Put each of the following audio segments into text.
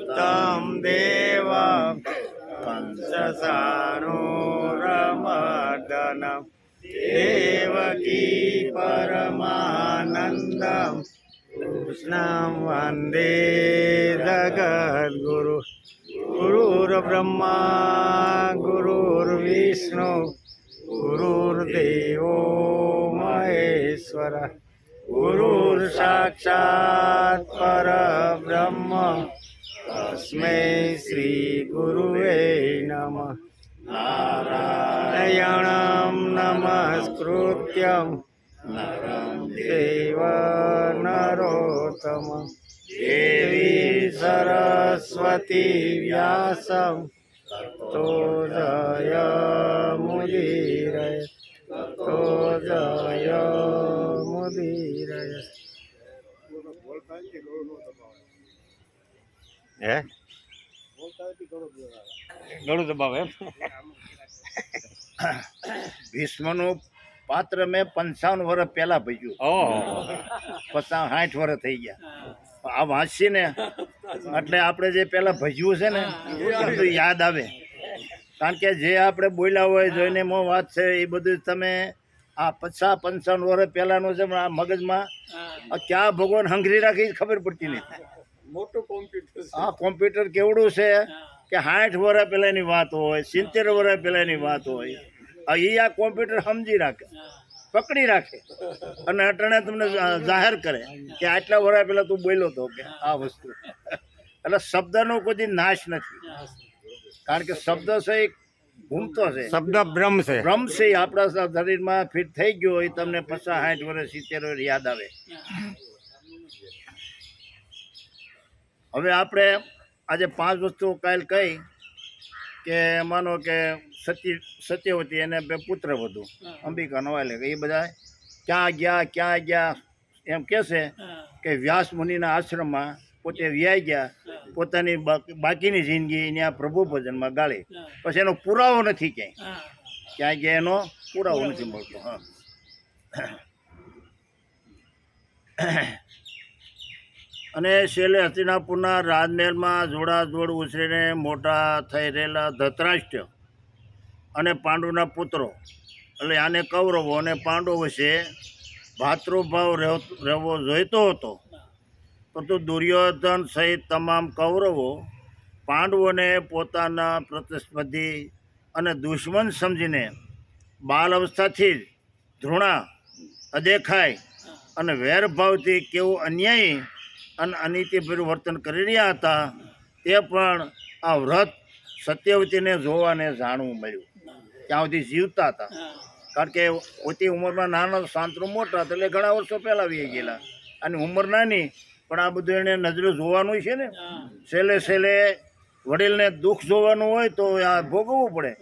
तं देवं कंसचाणूरमर्दनं देवकी परमानन्दं कृष्णं वन्दे जगद्गुरु गुरुर्ब्रह्मा गुरुर्विष्णु गुरुर्देवो महेश्वर गुरुर्साक्षात् परब्रह्म तस्मै श्रीगुरुवे नमः। नारायणं नमस्कृत्यं नरं चैव नरोत्तमं देवी सरस्वती व्यासं ततो जयमुदीरये ततो जयमुदीरये। હે ગળું દબાવે એમ ભીષ્મનું પાત્ર મેં 55 વર્ષ પહેલા ભજ્યું. ઓહો 60 વર્ષ થઈ ગયા. આ વાંચી ને એટલે આપણે જે પેલા ભજ્યું છે ને એ બધું યાદ આવે. કારણ કે જે આપણે બોલ્યા હોય જોઈને મો વાત છે એ બધું તમે આ 55 વર્ષ પહેલાનું છે આ મગજમાં ક્યાં ભગવાન હંગરી રાખી ખબર પડતી નથી. મોટું કોમ્પ્યુટર આ કોમ્પ્યુટર કેવડું છે કે 60 વર્ષ પહેલાની વાત હોય 70 વર્ષ પહેલાની વાત હોય એ આ કોમ્પ્યુટર સમજી રાખે પકડી રાખે અને અટાણે તમને જાહેર કરે કે આટલા વર્ષ પહેલા તું બોલ્યો હતો કે આ વસ્તુ. એટલે શબ્દનો કોઈ નાશ નથી. કારણ કે શબ્દ છે એ ઘૂમતો છે, શબ્દ બ્રહ્મ છે. ભ્રમ છે એ આપણા શરીરમાં ફિટ થઈ ગયો એ તમને 50 60 વર્ષ 70 વર્ષ યાદ આવે. હવે આપણે આજે 5 વસ્તુઓ કાલ કહી કે માનો કે સત્યવતી એને બે પુત્ર વધુ અંબિકા નવાલે એ બધા ક્યાં ગયા એમ કહેશે કે વ્યાસ મુનિના આશ્રમમાં પોતે વ્યાઈ ગયા, પોતાની બાકીની જિંદગી ત્યાં પ્રભુ ભજનમાં ગાળી. પછી એનો પુરાવો નથી ક્યાંય ગયા એનો પુરાવો નથી મળતો. હા અને છેલ્લે હસ્તિનાપુરના રાજમહેલમાં જોડાજોડ ઉછરીને મોટા થઈ રહેલા ધૃતરાષ્ટ્ર અને પાંડુના પુત્રો એટલે આને કૌરવો અને પાંડવો વચ્ચે ભાતૃભાવ રહેવો જોઈતો હતો. પરંતુ દુર્યોધન સહિત તમામ કૌરવો પાંડવોને પોતાના પ્રતિસ્પર્ધી અને દુશ્મન સમજીને બાલ અવસ્થાથી જ ધૃણા અદેખાય અને વેરભાવથી કેવું અન્યાયી અને અનીતિભર્યું વર્તન કરી રહ્યા હતા તે પણ આ વ્રત સત્યવતીને જોવાને જાણવું મળ્યું. ત્યાં સુધી જીવતા હતા. કારણ કે ઓછી ઉંમરમાં નાના શાંતરો મોટા એટલે ઘણા વર્ષો પહેલાં આવી ગયેલા અને ઉંમર નાની પણ આ બધું એને નજરે જોવાનું છે ને. છેલ્લે વડીલને દુઃખ જોવાનું હોય તો આ ભોગવવું પડે.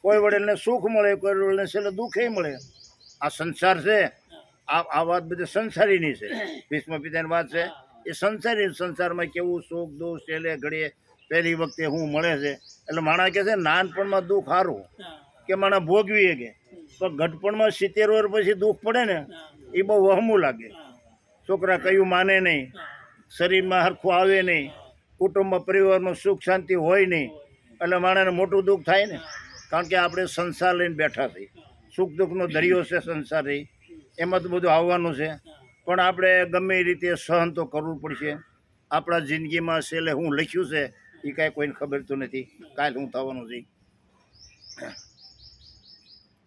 કોઈ વડીલને સુખ મળે, કોઈ વડીલને છેલ્લે દુઃખે મળે. આ સંસાર છે. આ વાત બધી સંસારીની છે. ભીષ્મ પિતાની વાત છે એ સંસારી. સંસારમાં કેવું સુખ દુઃખ છેલ્લે ઘડીએ પહેલી વખતે શું મળે છે. એટલે માણસ કહે છે નાનપણમાં દુઃખ સારું કે માણસ ભોગવીએ કે પણ ઘટપણમાં 70 વર્ષ પછી દુઃખ પડે ને એ બહુ વહમું લાગે. છોકરા કયું માને નહીં, શરીરમાં હરખું આવે નહીં, કુટુંબમાં પરિવારમાં સુખ શાંતિ હોય નહીં એટલે માણસને મોટું દુઃખ થાય ને. કારણ કે આપણે સંસાર લઈને બેઠા છીએ. સુખ દુઃખનો દરિયો છે સંસાર રહી એમાં તો બધું આવવાનું છે. પણ આપણે ગમે એ રીતે સહન તો કરવું પડશે. આપણા જિંદગીમાં છેલ્લે હું લખ્યું છે એ કાંઈ કોઈને ખબર તો નથી કાલે શું થવાનું છે.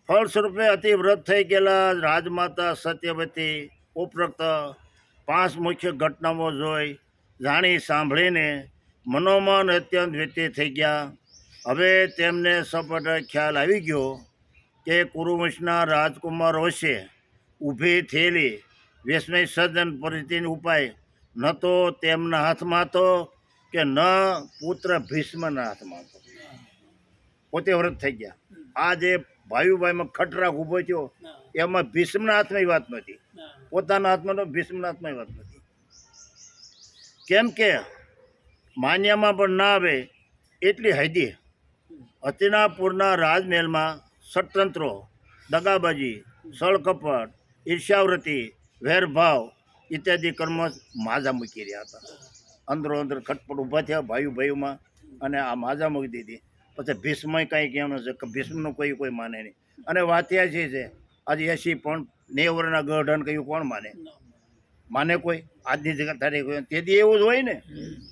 ફળસ્વરૂપે અતિવ્રત થઈ ગયેલા રાજમાતા સત્યવતી ઉપરોક્ત 5 મુખ્ય ઘટનાઓ જોઈ જાણી સાંભળીને મનોમન અત્યંત વ્યતીત થઈ ગયા. હવે તેમને સપટ ખ્યાલ આવી ગયો કે કુરુવંશના રાજકુમારો વચ્ચે ઊભી થયેલી વેસ્મય સર્જન પરિસ્થિતિનો ઉપાય ન તો તેમના હાથમાં હતો કે ન પુત્ર ભીષ્મના હાથમાં હતો. પોતે વ્રત થઈ ગયા. આ જે ભાઈમાં ખટરાક ઊભો થયો એમાં ભીષ્મના હાથમાં વાત નથી, પોતાના હાથમાં તો ભીષ્મના હાથમાં વાત નથી. કેમ કે માન્યામાં પણ ના આવે એટલી હદી. હસ્તિનાપુરના રાજમહેલમાં ષડતંત્રો, દગાબાજી, સળકપટ, ઈર્ષ્યાવૃત્તિ, વેરભાવ ઇત્યાદિ કર્મ માજા મૂકી રહ્યા હતા. અંદરો અંદર ખટપટ ઊભા થયા ભાઈઓમાં, અને આ માજા મૂકી દીધી. પછી ભીષ્મય કાંઈ કહેવાનું છે કે ભીષ્મનું કોઈ માને નહીં. અને વાત્યા છે આજે 80 પણ 90 વર્ષના ગઢન કહ્યું કોણ માને કોઈ આજની તારીખ હોય તેથી એવું જ હોય ને.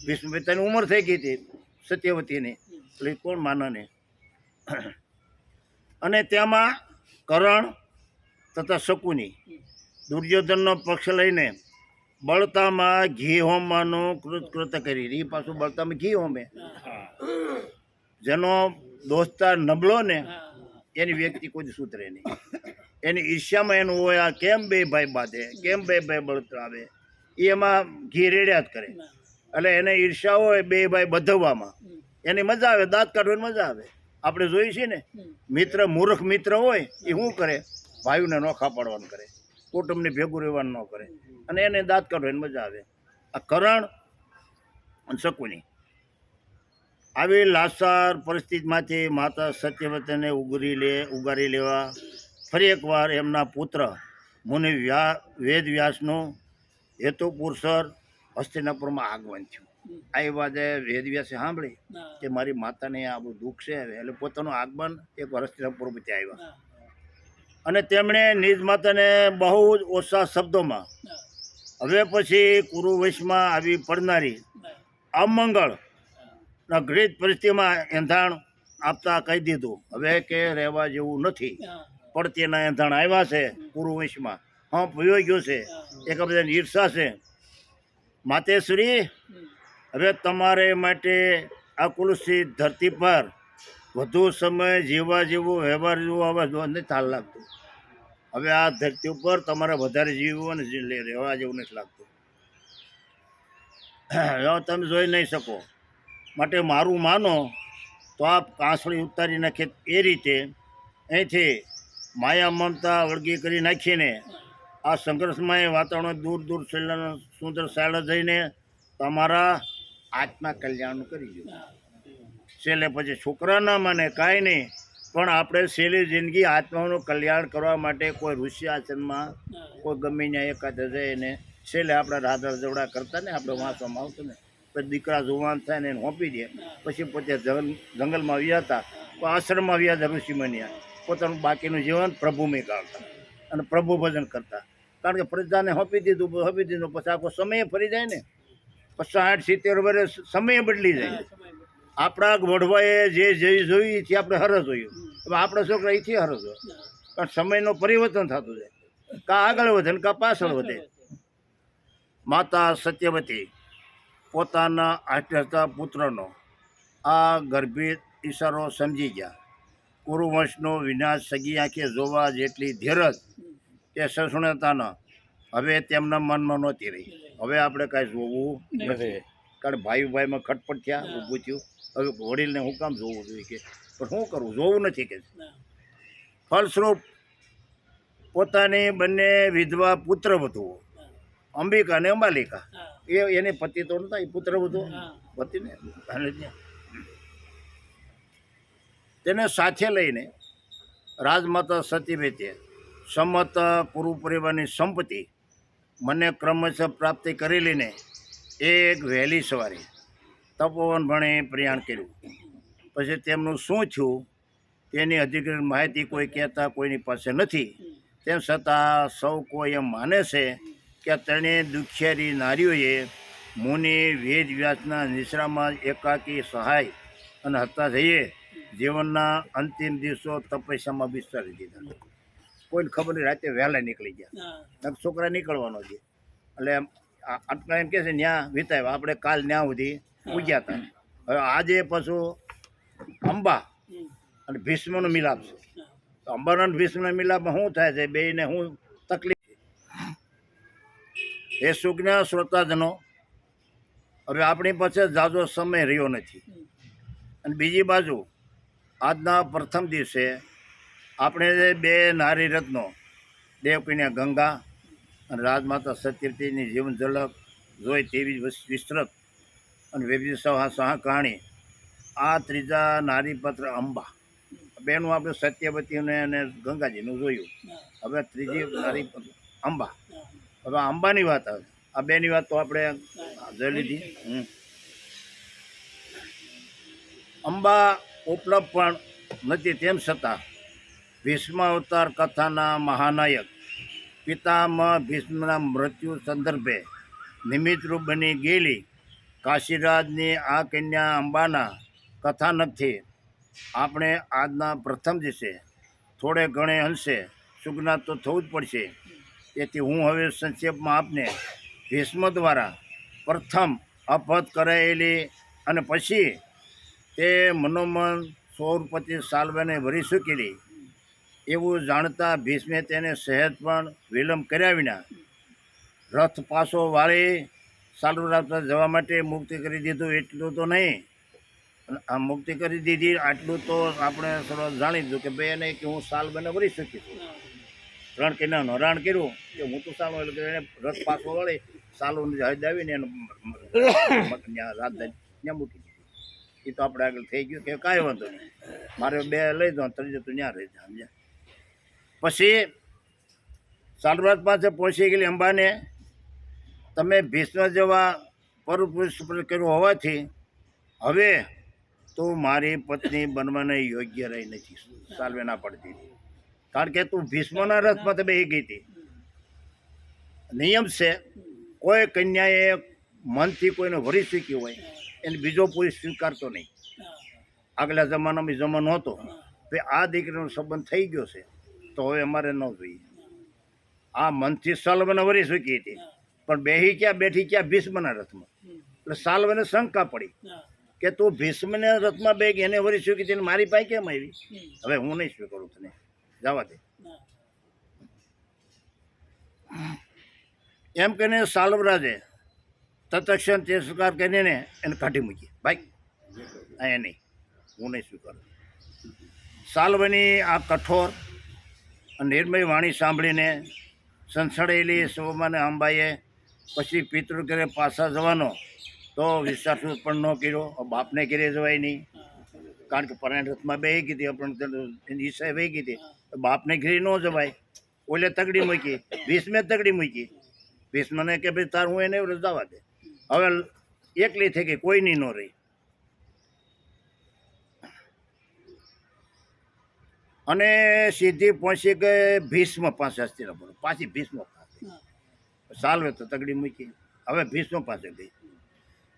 ભીષ્મ પિતાની ઉંમર થઈ ગઈ હતી સત્યવતીની, એટલે કોણ માને નહીં. અને તેમાં કરણ તથા શકુની દુર્યોધનનો પક્ષ લઈને બળતામાં ઘી હોમવાનું કૃત કરી. એ પાછું બળતામાં ઘી હોમે. જેનો દોસ્તાર નબળો ને એની વ્યક્તિ કોઈ સુધરે નહીં. એની ઈર્ષ્યામાં એનું હોય આ કેમ બે ભાઈ બાંધે, કેમ બે ભાઈ બળતરાવે, એ એમાં ઘી રેડ્યા જ કરે. એટલે એને ઈર્ષ્યા હોય બે ભાઈ બધવવામાં, એની મજા આવે, દાંત કાઢવાની મજા આવે. આપણે જોઈએ છીએ ને, મિત્ર મૂર્ખ મિત્ર હોય એ શું કરે, ભાઈઓને નોખા પાડવાનું કરે, કુટુંબને ભેગું રહેવાનું ન કરે, અને એને દાંત કાઢવાની મજા આવે. આ કરણ અને શકુની આવી લાચાર પરિસ્થિતિમાંથી માતા સત્યવતીને ઉગારી લેવા ફરી એકવાર એમના પુત્ર મુનિ વેદ વ્યાસનું હેતુપુરસર હસ્તિનાપુરમાં આગમન થયું. આ વાતે વેદ વ્યાસે સાંભળી કે મારી માતાને આ બધું દુઃખ છે, એટલે પોતાનું આગમન એકવાર હસ્તિનાપુર પરથી આવ્યા. અને તેમણે નિજ માતાને બહુ જ ઓછા શબ્દોમાં હવે પછી કુરુવંશમાં આવી પડનારી અમંગળ ઘડીત પરિસ્થિતિમાં એંધાણ આપતા કહી દીધું, હવે કે રહેવા જેવું નથી. પડતીના એંધાણ આવ્યા છે કુરુવંશમાં, હા ભયો ગયો છે, એક બધાની ઈર્ષા છે. માતેશ્વરી, હવે તમારે માટે આ કુલસી ધરતી પર વધુ સમય જીવવા જેવું વ્યવહાર જેવું હવે નથી થાલ લાગતું. હવે આ ધરતી ઉપર તમારે વધારે જીવવું અને રહેવા જેવું નથી લાગતું. હવે તમે જોઈ નહીં શકો, માટે મારું માનો તો આપ કાંસળી ઉતારી નાખે એ રીતે અહીંથી માયા મમતા વળગી કરી નાખીને આ સંઘર્ષમય વાતાવરણ દૂર દૂર સુંદર સાયલા જઈને તમારા આત્મા કલ્યાણ કરી દો. છેલ્લે પછી છોકરા ના માને કાંઈ નહીં, પણ આપણે છેલ્લી જિંદગી આત્માનું કલ્યાણ કરવા માટે કોઈ ઋષિ આશ્રમમાં કોઈ ગમે ત્યાં એકાદ જઈને છેલ્લે આપણે રાધા જવડા કરતા ને આપણે વાંચવામાં આવતું ને, પછી દીકરા જુવાન થાય ને એને હોંપી દે, પછી પોતે જંગલમાં વ્યા હતા, આશ્રમમાં વ્યા હતા ઋષિમુનિયા, પોતાનું બાકીનું જીવન પ્રભુમય કાઢતા અને પ્રભુ ભજન કરતા. કારણ કે પ્રજાને હોંપી દીધું પછી આખો સમય ફરી જાય ને, 60-70 વર્ષ સમય બદલી જાય. આપણા વડવાએ જે જોયું એથી આપણે હરસ જોયું, હવે આપણા છોકરા એથી હરસ હોય, કારણ સમયનું પરિવર્તન થતું જાય, કાં આગળ વધે ને કાં પાછળ વધે. માતા સત્યવતી પોતાના આઠતા પુત્રનો આ ગર્ભિત ઈશારો સમજી ગયા. કુરુવંશનો વિનાશ સગી આંખે જોવા જેટલી ધીરજ કે સસુણતાના હવે તેમના મનમાં નહોતી રહી. હવે આપણે કાંઈ જોવું નથી, કારણ ભાઈમાં ખટપટ થયા, ઊભું થયું. હવે વડીલને હું કામ જોવું જોઈએ કે, પણ શું કરવું, જોવું નથી કે. ફલસ્વરૂપ પોતાની બંને વિધવા પુત્ર વધુઓ અંબિકા અને અંબાલિકા, એને પતિ તો નતા, એ પુત્ર વધુ પતિને તેને સાથે લઈને રાજમાતા સતીવતીએ સમત કુરુ પરિવારની સંપત્તિ મને ક્રમશઃ પ્રાપ્તિ કરી લઈને એક વહેલી સવારે તપોવન ભણી પ્રયાણ કર્યું. પછી તેમનું શું થયું તેની અધિકૃત માહિતી કોઈ કહેતા કોઈની પાસે નથી. તેમ છતાં સૌ કોઈ એમ માને છે કે ત્રણેય દુખિયારી નારીઓએ મુનિ વેદ વ્યાસના નિશ્રામાં એકાકી સહાય અને હતા જઈએ જીવનના અંતિમ દિવસો તપસ્યામાં વિસ્તારી દીધા. કોઈને ખબર નહીં, રાતે વહેલા નીકળી ગયા, છોકરા નીકળવાનો છે એટલે આટલા એમ કહે છે ન્યા વિતાવ્યા, આપણે કાલ ન્યા સુધી પૂજ્યા હતા. હવે આજે પાછું અંબા અને ભીષ્મનો મિલાપ છે. તો અંબાના અને ભીષ્મના મિલાપમાં શું થાય છે, બેયને શું તકલીફ? એ સુજ્ઞ શ્રોતાજનો, હવે આપણી પાસે ઝાઝો સમય રહ્યો નથી. અને બીજી બાજુ આજના પ્રથમ દિવસે આપણે બે નારી રત્નો દેવકન્યા ગંગા અને રાજમાતા સત્યવતીની જીવન ઝલક જોઈ તેવી વિસ્તૃત અને વિવિધ સહ કહાણી આ ત્રીજા નારીપત્ર અંબા બેનું આપણે સત્યવતીને અને ગંગાજીનું જોયું. હવે ત્રીજી નારીપત્ર અંબા. હવે અંબાની વાત આવે, આ બેની વાત તો આપણે જોઈ લીધી. અંબા ઉપલબ્ધ પણ નથી, તેમ છતાં ભીષ્મ અવતાર કથાના મહાનાયક પિતામહ ભીષ્મના મૃત્યુ સંદર્ભે નિમિત્તરૂપ બની ગયેલી કાશીરાજની આ કન્યા અંબાના કથાનકથી આપણે આજના પ્રથમ દિવસે થોડે ઘણે અંશે સુજ્ઞાત તો થવું જ પડશે. તેથી હું હવે સંક્ષેપમાં આપને ભીષ્મ દ્વારા પ્રથમ અપહત કરાયેલી અને પછી તે મનોમન સૌરપતિ સાલ્વેને ભરી ચૂકેલી એવું જાણતા ભીષ્મે તેને સહેજ પણ વિલંબ કર્યા વિના રથ પાછો વાળી સાલ્વરાજ જવા માટે મુક્તિ કરી દીધું. એટલું તો નહીં, આ મુક્તિ કરી દીધી આટલું તો આપણે સરળ જાણી દીધું કે ભાઈ એને કે હું સાલ્વેને ભરી શકી છું. રણ કિનારનું હરાણ કર્યું કે હું તો સાલો એટલે એને રથ પાછો વળી સાલુની હદ આવીને એનું રાજધાની મૂકી દીધી. એ તો આપણે આગળ થઈ ગયું કે કાંઈ વાંધો નહીં, મારે બે લઈ જાઉં ત્રીજું તું ત્યાં રહી જાઉં. પછી સાલ્વરાજ પાસે પહોંચી ગયેલી અંબાને તમે ભીષ્મ જેવા પરપુરુષ કર્યું હોવાથી હવે તું મારી પત્ની બનવાને યોગ્ય રહી નથી. સાલ્વે ના પડતી, કારણ કે તું ભીષ્મના રથમાં તમે એ ગઈ હતી. નિયમ છે કોઈ કન્યાએ મનથી કોઈને વરી શીખ્યું હોય એને બીજો પુરુષ સ્વીકારતો નહીં. આગલા જમાનામાં જમાનો હતો ભાઈ આ દીકરીનો સંબંધ થઈ ગયો છે તો હવે અમારે ન જોઈએ. આ મનથી સાલ્વને વરી શકી હતી પણ બેઠી ક્યાં ભીષ્મના રથમાં. એટલે સાલ્વને શંકા પડી કે તું ભીષ્મના રથમાં બે એને વરી શકી હતી મારી પાસે કેમ આવી? હવે હું નહીં સ્વીકારું તને, જવા દે. એમ કહીને સાલ્વરાજે તત્ક્ષણ તિરસ્કાર કરીને એને કાઢી મૂકી. ભાઈ અહીંયા નહીં, હું નહીં સ્વીકારું. સાલ્વની આ કઠોર નિર્મય વાણી સાંભળીને સંસળેલી શોભાને અંબાએ પછી પિતૃ ઘરે પાછા જવાનો તો વિશ્વાસ પણ ન કર્યો. બાપને ઘરે જવાય નહીં, કારણ કે પરાયણ રથમાં બે ગઈ હતી, એની ઈચ્છા વહી ગઈ હતી. બાપને ઘરે ન જવાય. ઓલે તગડી મૂકી, ભીષ્મે તગડી મૂકી. ભીષ્મને કે ભાઈ તાર હું એને જવા દે. હવે એકલી થઈ ગઈ, કોઈની ન રહી. અને સીધી પહોંચી ગઈ ભીષ્મ પાસે. હસ્તિનાપુર પાછી ભીષ્મ પાસે. સાલ્વે તો તગડી મૂકી, હવે ભીષ્મ પાસે ગઈ.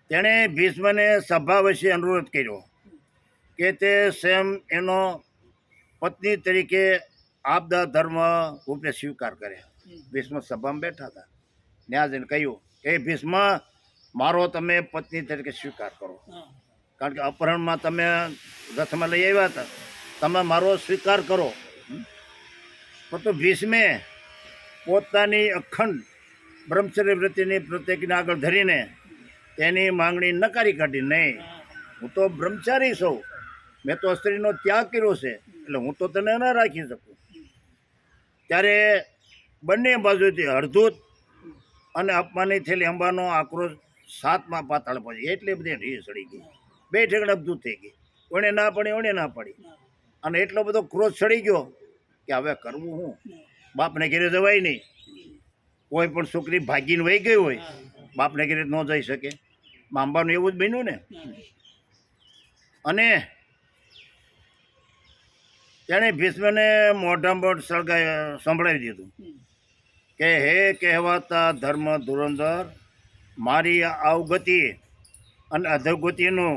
તેણે ભીષ્મને સભા વચ્ચે અનુરોધ કર્યો કે તે સ્વયં એનો પત્ની તરીકે આપદા ધર્મ રૂપે સ્વીકાર કરે. ભીષ્મ સભામાં બેઠા હતા, ત્યાં જઈને કહ્યું કે ભીષ્મ મારો તમે પત્ની તરીકે સ્વીકાર કરો, કારણ કે અપહરણમાં તમે રથમાં લઈ આવ્યા હતા, તમે મારો સ્વીકાર કરો. પરંતુ ભીષ્મે પોતાની અખંડ બ્રહ્મચર્ય વ્રતિની પ્રતિજ્ઞા આગળ ધરીને તેની માંગણી નકારી કાઢી. નહીં, હું તો બ્રહ્મચારી છું, મેં તો સ્ત્રીનો ત્યાગ કર્યો છે, એટલે હું તો તને ન રાખી શકું. ત્યારે બંને બાજુથી હળધૂત અને અપમાનિત થયેલી અંબાનો આક્રોશ 7મા પાતાળ પહોંચી. એટલી બધી ઢી ચડી ગઈ, બે ઠેકડા અબધૂત થઈ ગઈ. કોણે ના પડી, ઓણે ના પડી. અને એટલો બધો ક્રોધ ચડી ગયો કે હવે કરવું હું? બાપને ઘેરે જવાય નહીં. કોઈ પણ છોકરી ભાગીને વહી ગઈ હોય, બાપને ઘેરે ન જઈ શકે. અંબાનું એવું જ બન્યું ને. અને તેણે ભીષ્મને મોઢામાં સંભળાવી દીધું કે હે કહેવાતા ધર્મ ધુરંધર, મારી અવગતિ અને અધોગતિનું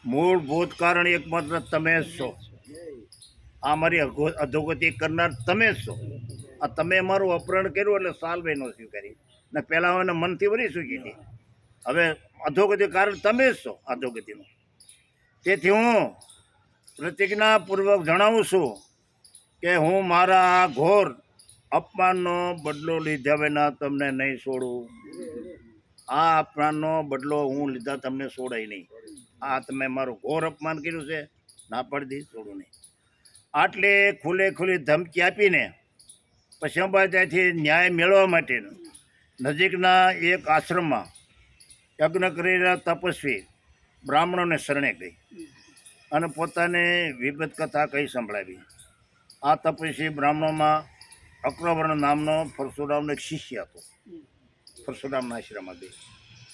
મૂળભૂત કારણ એકમાત્ર તમે જ છો. આ મારી અધોગતિ કરનાર તમે જ છો. આ તમે મારું અપહરણ કર્યું એટલે સાલ્વે ન સ્વીકારી ને પહેલાં એને મનથી વરી ચૂકી હતી. હવે અધોગતિ કારણ તમે જ છો અધોગતિનું. તેથી હું પ્રતિજ્ઞાપૂર્વક જણાવું છું કે હું મારા આ ઘોર અપમાનનો બદલો લીધા વિના તમને નહીં છોડું. આ અપમાનનો બદલો હું લીધા તમને છોડાય નહીં. આ તમે મારું ઘોર અપમાન કર્યું છે, ના પડતી છોડું નહીં. આટલે ખુલ્લી ધમકી આપીને પછી અંબા ત્યાંથી ન્યાય મેળવવા માટે નજીકના એક આશ્રમમાં યજ્ઞ કરેલા તપસ્વી બ્રાહ્મણોને શરણે ગઈ અને પોતાને વિગત કથા કહી સંભળાવી. આ તપસ્વી બ્રાહ્મણોમાં અક્રવર્ણ નામનો પરશુરામનો એક શિષ્ય હતો. પરશુરામના આશ્રમમાં ગઈ,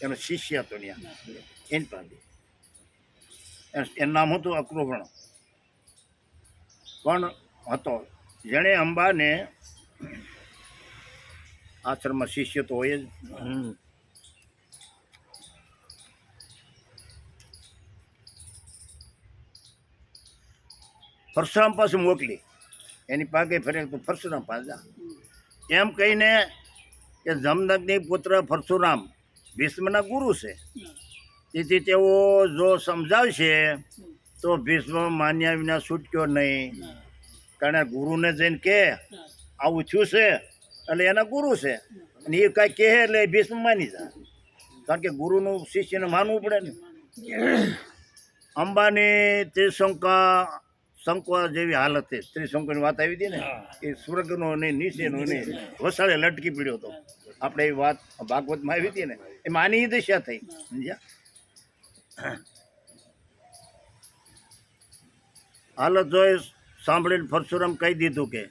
એનો શિષ્ય હતો ત્યાં એની પાસે. એનું નામ હતું અક્રૂપણ. પણ હતો જેણે અંબાને આશ્રમમાં શિષ્ય તો હોય જ. પરશુરામ પાસે મોકલી, એની પાકે ફરે તો પરશુરામ પાસે જા એમ કહીને કે જમદગ્નિ પુત્ર પરશુરામ ભીષ્મના ગુરુ છે, તેથી તેઓ જો સમજાવશે તો ભીષ્મ માન્યા વિના છૂટક્યો નહીં. કારણ ગુરુને જઈને કે આવું થયું છે એટલે એના ગુરુ છે, અને એ કાંઈ કહે એટલે ભીષ્મ માની જાય, કારણ કે ગુરુનું શિષ્યને માનવું પડે ને. અંબાની ત્રિશંકા જેવી હાલત છે. ત્રિશંકુની વાત આવી હતી ને, એ સ્વર્ગનો નહીં, નીચેનો નહીં, વસાળે લટકી પડ્યો હતો. આપણે એ વાત ભાગવતમાં આવી હતી ને, એમાં આની દશા થઈ, સમજ્યા. હાલત જોઈ સાંભળીને પરશુરામ કહી દીધું કે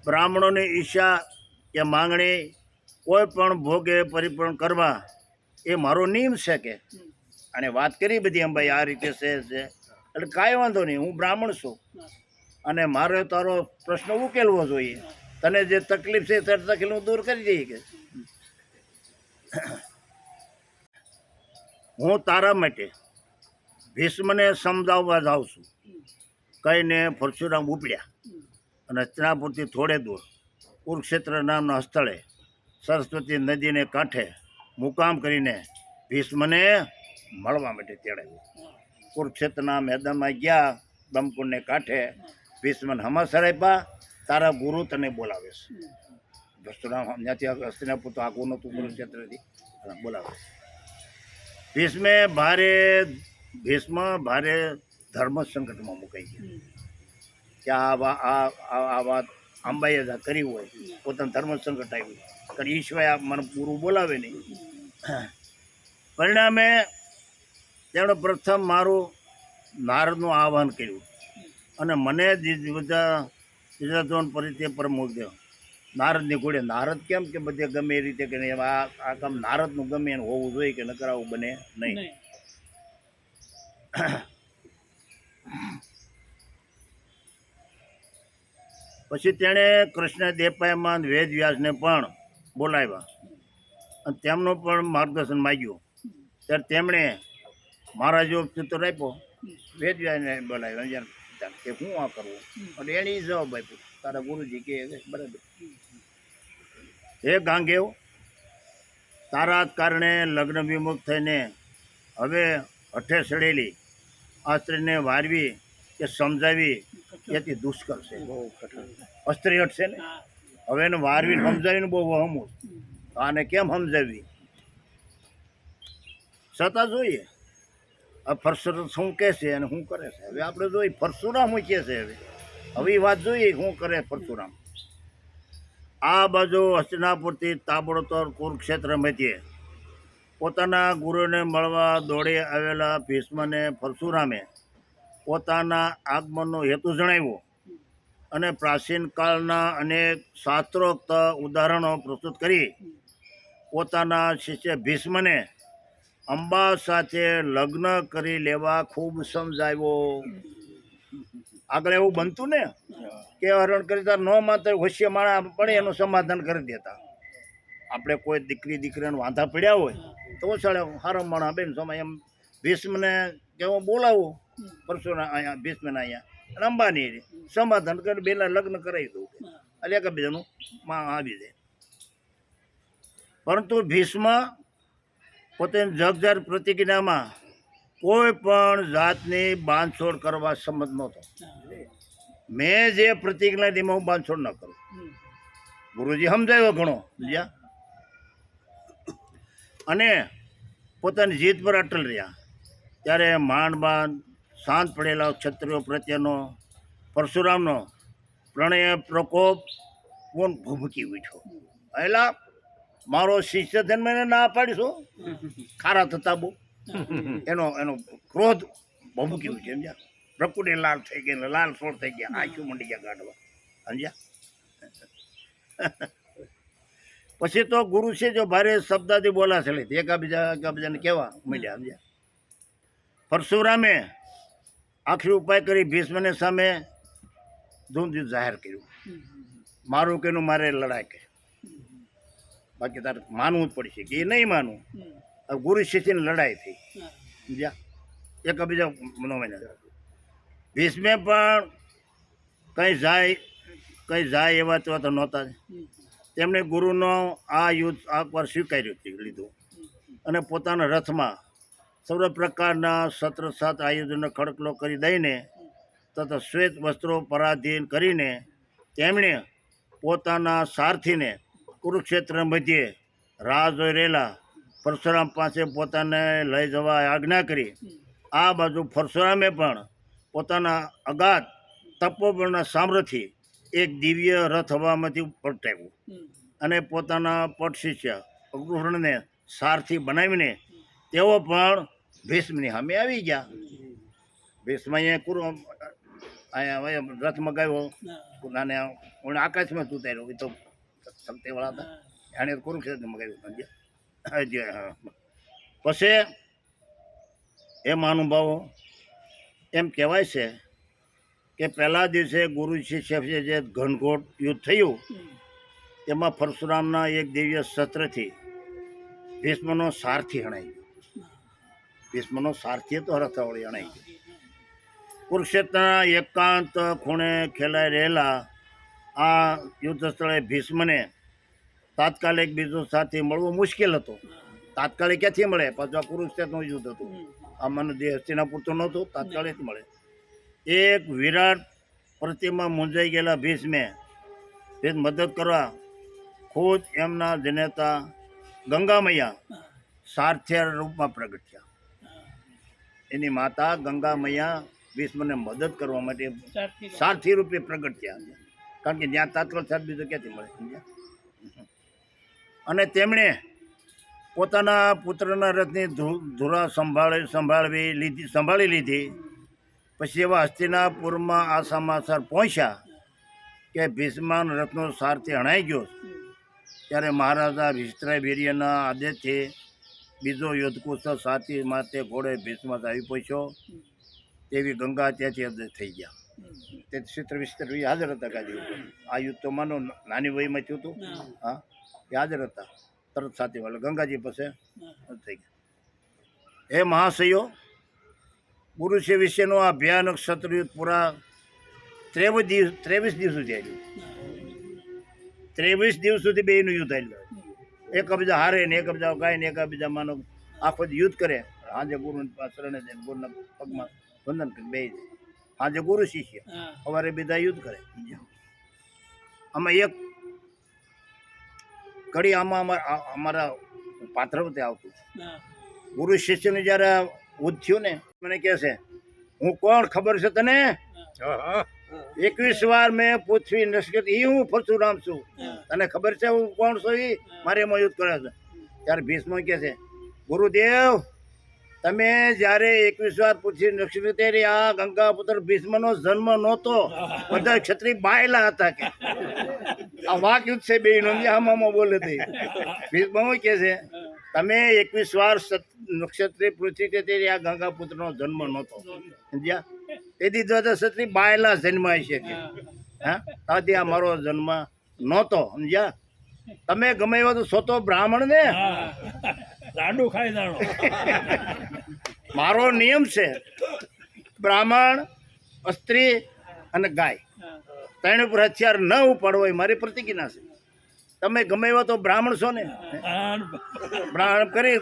બ્રાહ્મણોની ઈચ્છા કે માંગણી કોઈ પણ ભોગે પરિપૂર્ણ કરવા એ મારો નિયમ છે કે. અને વાત કરી બધી અંબાઈ આ રીતે છે એટલે કાંઈ વાંધો નહીં, હું બ્રાહ્મણ છું અને મારે તારો પ્રશ્ન ઉકેલવો જોઈએ, તને જે તકલીફ છે તે તકલીફ હું દૂર કરી દઈએ કે હું તારા માટે ભીષ્મને સમજાવવા જાઉં છું. કહીને પરશુરામ ઉપડ્યા અને હસ્તિનાપુરથી થોડે દૂર કુરુક્ષેત્ર નામના સ્થળે સરસ્વતી નદીને કાંઠે મુકામ કરીને ભીષ્મને મળવા માટે તેડાવ્યું. કુરુક્ષેત્રના મેદાનમાં ગયા, દમકુંડને કાંઠે ભીષ્મને હમાસર આપ્યા, તારા ગુરુ તને બોલાવે છે. પરશુરામ ત્યાંથી હસ્તિનાપુર તો આગું નહોતું કુરુક્ષેત્રથી, બોલાવે. ભીષ્મ ભારે ધર્મ સંકટમાં મુકાઈ ગયા કે આ વાત અંબાઈએ જ કરી હોય, પોતાનું ધર્મ સંકટ આવ્યું, કારણ ઈશ્વરે મને પૂરું બોલાવે નહીં. પરિણામે તેમણે પ્રથમ મારું નારદનું આહ્વાન કર્યું અને મને પરિચય પર મૂક્યો. નારદની ઘોડે. નારદ કેમ કે બધે ગમે એ રીતે કે આ કામ નારદનું ગમે એને હોવું જોઈએ કે નકર આવું બને નહીં. પછી તેણે કૃષ્ણ દેપાયમાન વેદ વ્યાસને પણ બોલાવ્યા અને તેમનું પણ માર્ગદર્શન માગ્યું. ત્યારે તેમણે મારા જો ચિત્ર આપ્યો, વેદ વ્યાસને બોલાવ્યા કે હું આ કરવું, અને એણે જવાબ આપ્યો તારા ગુરુજી કે બરાબર. હે ગાંગેવ, તારા જ કારણે લગ્ન વિમુખ થઈને હવે હઠે સડેલી આ સ્ત્રીને વારવી કે સમજાવી એથી દુષ્કર છે, બહુ કઠણ. અસ્ત્રી હટશે ને, હવે એને વારવીને સમજાવીને બહુ હમું, આને કેમ સમજાવી છતાં જોઈએ આ પરશુરામ શું કહે છે અને શું કરે છે. હવે આપણે જોઈએ પરશુરામ શું કહે છે. હવે એ વાત જોઈએ શું કરે પરશુરામ. આ બાજુ હસ્તિનાપુરથી તાબડતોડ કુરુક્ષેત્ર મધ્યે પોતાના ગુરુને મળવા દોડી આવેલા ભીષ્મને પરશુરામે પોતાના આગમનનો હેતુ જણાવ્યો અને પ્રાચીન કાળના અનેક શાસ્ત્રોક્ત ઉદાહરણો પ્રસ્તુત કરી પોતાના શિષ્ય ભીષ્મને અંબા સાથે લગ્ન કરી લેવા ખૂબ સમજાવ્યો. આગળ એવું બનતું ને કે હરણ કરી તાર ન માત્ર હોશિયાર માણસ પડે એનું સમાધાન કરી દેતા. આપણે કોઈ દીકરીને વાંધા પડ્યા હોય તો ઓછાડે હારો માણસ બેન સમય એમ ભીષ્મને કે હું બોલાવું પરશુરામ અહીંયા ભીષ્મને અહીંયા અંબાની સમાધાન કરી બેના લગ્ન કરાવી દઉં એટલે એકબીજાનું આવી જાય. પરંતુ ભીષ્મ પોતાની જગજાર પ્રતિજ્ઞામાં કોઈ પણ જાતની બાંધછોડ કરવા સંમત નહોતો. મેં જે પ્રતિજ્ઞા હતી એમાં હું બાંધછોડ ન કરું. ગુરુજી સમજાવ્યો ઘણો બીજા અને પોતાની જીત પર અટલ રહ્યા. ત્યારે માંડ શાંત પડેલા ક્ષત્રિયો પ્રત્યેનો પરશુરામનો પ્રણય પ્રકોપ કોણ ભૂમકી ઉઠ્યો. પહેલા મારો શિષ્ય ધન મને ના પાડીશું ખારા થતા બહુ એનો ક્રોધ ભભૂકી ઉઠ્યો. સમજ્યા, પ્રકૃતિ લાલ થઈ ગઈ, લાલ સોળ થઈ ગયા, આંખું મંડી ગયા કાઢવા. સમજ્યા. પછી તો ગુરુ છે જો ભારે શબ્દાથી બોલાશે એકબીજાને કહેવા માંડ્યા. સમજ્યા. પરશુરામે આખરી ઉપાય કરી ભીષ્મને સામે ધૂંધ જાહેર કર્યું, મારું કેનું મારે લડાઈ કરી, બાકી તારે માનવું જ પડશે કે એ નહીં માનવું. હવે ગુરુ શિષ્યની લડાઈ થઈ, સમજ્યા, એકબીજા મનોમય. ભીષ્મે પણ કંઈ જાય એવા તેવા તો નહોતા જ. તેમણે ગુરુનો આ યુદ્ધ એકવાર સ્વીકાર્યું લીધું અને પોતાના રથમાં સર્વ પ્રકારના 17 આયુધોનો ખડકલો કરી દઈને તથા શ્વેત વસ્ત્રો પરાધીન કરીને તેમણે પોતાના સારથીને કુરુક્ષેત્ર મધ્યે રાહ જોઈ રહેલા પરશુરામ પાસે પોતાને લઈ જવા આજ્ઞા કરી. આ બાજુ પરશુરામે પણ પોતાના અગાધ તપોબળના સામર્થ્યથી એક દિવ્ય રથ હવામાંથી પલટાવ્યું અને પોતાના પટ શિષ્ય અગ્રહણને સારથી બનાવીને તેઓ પણ ભીષ્મની સામે આવી ગયા. ભીષ્મ અહીંયા રથ મગાવ્યો અને આકાશમાં ઉતાર્યો. એ તો શક્તિવાળા હતા, એણે કુરુક્ષેત્ર મગાવ્યું. પછી એ મહાનુભાવો એમ કહેવાય છે કે પહેલા દિવસે ગુરુ શિષ્ય જે ઘનઘોટ યુદ્ધ થયું તેમાં પરશુરામના એક દિવ્ય શસ્ત્રથી ભીષ્મનો સારથી હણાઈ ગયો. ભીષ્મનો સારથી તો રથાવળી હણાઈ ગયો. કુરુક્ષેત્રના એકાંત ખૂણે ખેલાઈ રહેલા આ યુદ્ધ સ્થળે ભીષ્મને તાત્કાલિક બીજો સાથી મળવો મુશ્કેલ હતો. તાત્કાલિક ક્યાંથી મળે? પાછું આ કુરુક્ષેત્રનું યુદ્ધ હતું. આ મને હસ્તિનાપુર તો નહોતું, તાત્કાલિક મળે. એક વિરાટ પ્રતિમા મૂંઝાઈ ગયેલા ભીષ્મે મદદ કરવા ખુદ એમના જનેતા ગંગામૈયા સારથિયા રૂપમાં પ્રગટ થયા. એની માતા ગંગામૈયા ભીષ્મને મદદ કરવા માટે સારથી રૂપે પ્રગટ થયા. કારણ કે જ્યાં તાત્કાલિક સાથ બીજો ક્યાંથી મળે. અને તેમણે પોતાના પુત્રના રથની ધુરા સંભાળી લીધી. પછી એવા હસ્તિનાપુરમાં આ સમાચાર પહોંચ્યા કે ભીષ્માન રથનો સારથી હણાઈ ગયો. ત્યારે મહારાજા વિસ્તરાવીર્યના આદેશથી બીજો યોધકુશ સાથી માટે ઘોડે ભીષ્મ આવી પહોંચ્યો. તેવી ગંગા ત્યાંથી અદૃશ્ય થઈ ગયા. તે વિસ્તર હાજર હતા. કાજી આ યુદ્ધ તો માનો નાની વયમાં થયું હતું. હા, એ હાજર હતા. તરત સાથે વાળા ગંગાજી પાસે થઈ ગયા. હે મહાશયો, પુરુષ વિશેનો આ ભયાનક શત્રુયુદ્ધ પૂરા 23 દિવસ સુધી આવ્યું. 23 દિવસ સુધી બેનું યુદ્ધ આવ્યું. એકબીજા હારે ને એકબીજા ગાય ને એકબીજા માનો આખો યુદ્ધ કરે. આજે ગુરુ શરણે જાય, ગુરુના પગમાં વંદન કરે, બે આજે ગુરુ શિષ્ય સવારે બીજા યુદ્ધ કરે. આમાં એક કડી આમાં અમારા પાત્ર આવતું. ગુરુ શિષ્યનું જ્યારે યુદ્ધ થયું ને, મને કહે છે, હું કોણ ખબર છે તને? 21 વાર મેં પૃથ્વી નષ્ટ, એ હું પરશુરામ છું. તને ખબર છે હું કોણ છું? એ મારે એમાં યુદ્ધ કરે છે. ત્યારે ભીષ્મ કહે છે, ગુરુદેવ, તમે જ્યારે 21 વાર પૃથ્વી નષ્ટ ત્યારે આ ગંગાપુત્ર ભીષ્મનો જન્મ નહોતો. બધા ક્ષત્રિય બાયલા હતા. કે આ વાક યુદ્ધ છે બે આમાં બોલે તે. ભીષ્મ કહે છે, તમે 21 વાર નક્ષત્રી પૃથ્વી ત્યારે આ ગંગાપુત્રનો જન્મ નહોતો. સમજ્યા? તેથી જો ક્ષત્રિય બાયલા જન્માય છે કે હા, તાથી આ મારો જન્મ નહોતો. સમજ્યા? તમે ગમે એવા તો સોતો બ્રાહ્મણ ને લાડુ ખાઈ દાણો. મારો નિયમ છે, બ્રાહ્મણ, સ્ત્રી અને ગાય ત્રણ ઉપર હથિયાર ન ઉપાડવો એ મારી પ્રતિજ્ઞા છે. તમે ગમે એવા તો બ્રાહ્મણ છો ને, બ્રાહ્મણ કરી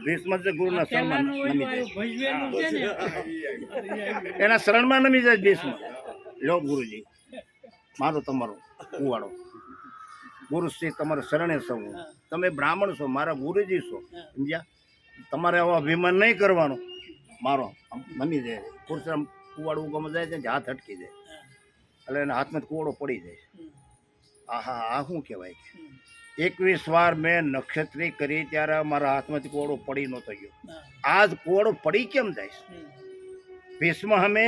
ભીષ્મ ગુરુના શરણમાં નમી જાય. એના શરણમાં નમી જાય ભીષ્મ. લો ગુરુજી, મારો તમારો કુવાડો ગુરુ શ્રી તમારા શરણે સૌ. તમે બ્રાહ્મણ છો, મારા ગુરુજી છો. સમજ્યા? તમારે આવો અભિમાન નહીં કરવાનો. મારો નમી જાય. પુરુષરામ કુવાડું ગમે જાય છે, હાથ અટકી જાય એટલે એના હાથમાં કુવાડો પડી જાય. આહા, આ શું કહેવાય? 21 વાર મેં નક્ષત્રી કરી ત્યારે મારા હાથમાંથી કુવાડો પડી નહોતો ગયો. આજ કુવાડો પડી કેમ જાય? ભીષ્મ અમે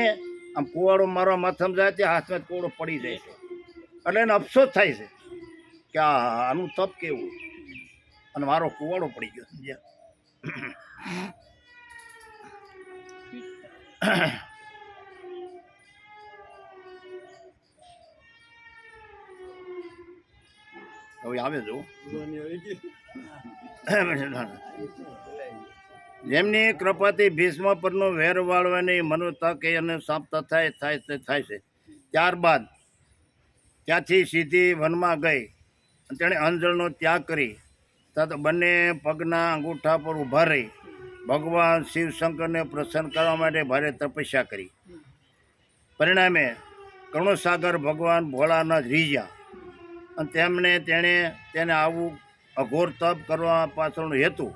આમ કુવાડો મારવા માથામાં જાય ત્યાં હાથમાં કુવાડો પડી જાય છે. એટલે એને અફસોસ થાય છે કે આનું તપ કેવું, અને મારો કુવાડો પડી ગયો. સમજ્યા? હવે આવે જો જેમની કૃપાથી ભીષ્મ પરનું વેર વાળવાની મનોતા કે અને સાપતા થાય છે. ત્યારબાદ ત્યાંથી સીધી વનમાં ગઈ અને તેણે અંજળનો ત્યાગ કરી તથા બંને પગના અંગૂઠા પર ઊભા રહી ભગવાન શિવશંકરને પ્રસન્ન કરવા માટે ભારે તપસ્યા કરી. પરિણામે કરુણસાગર ભગવાન ભોળાનાથ રીઝ્યા અને તેણે તેને આવું અઘોર તપ કરવા પાછળનો હેતુ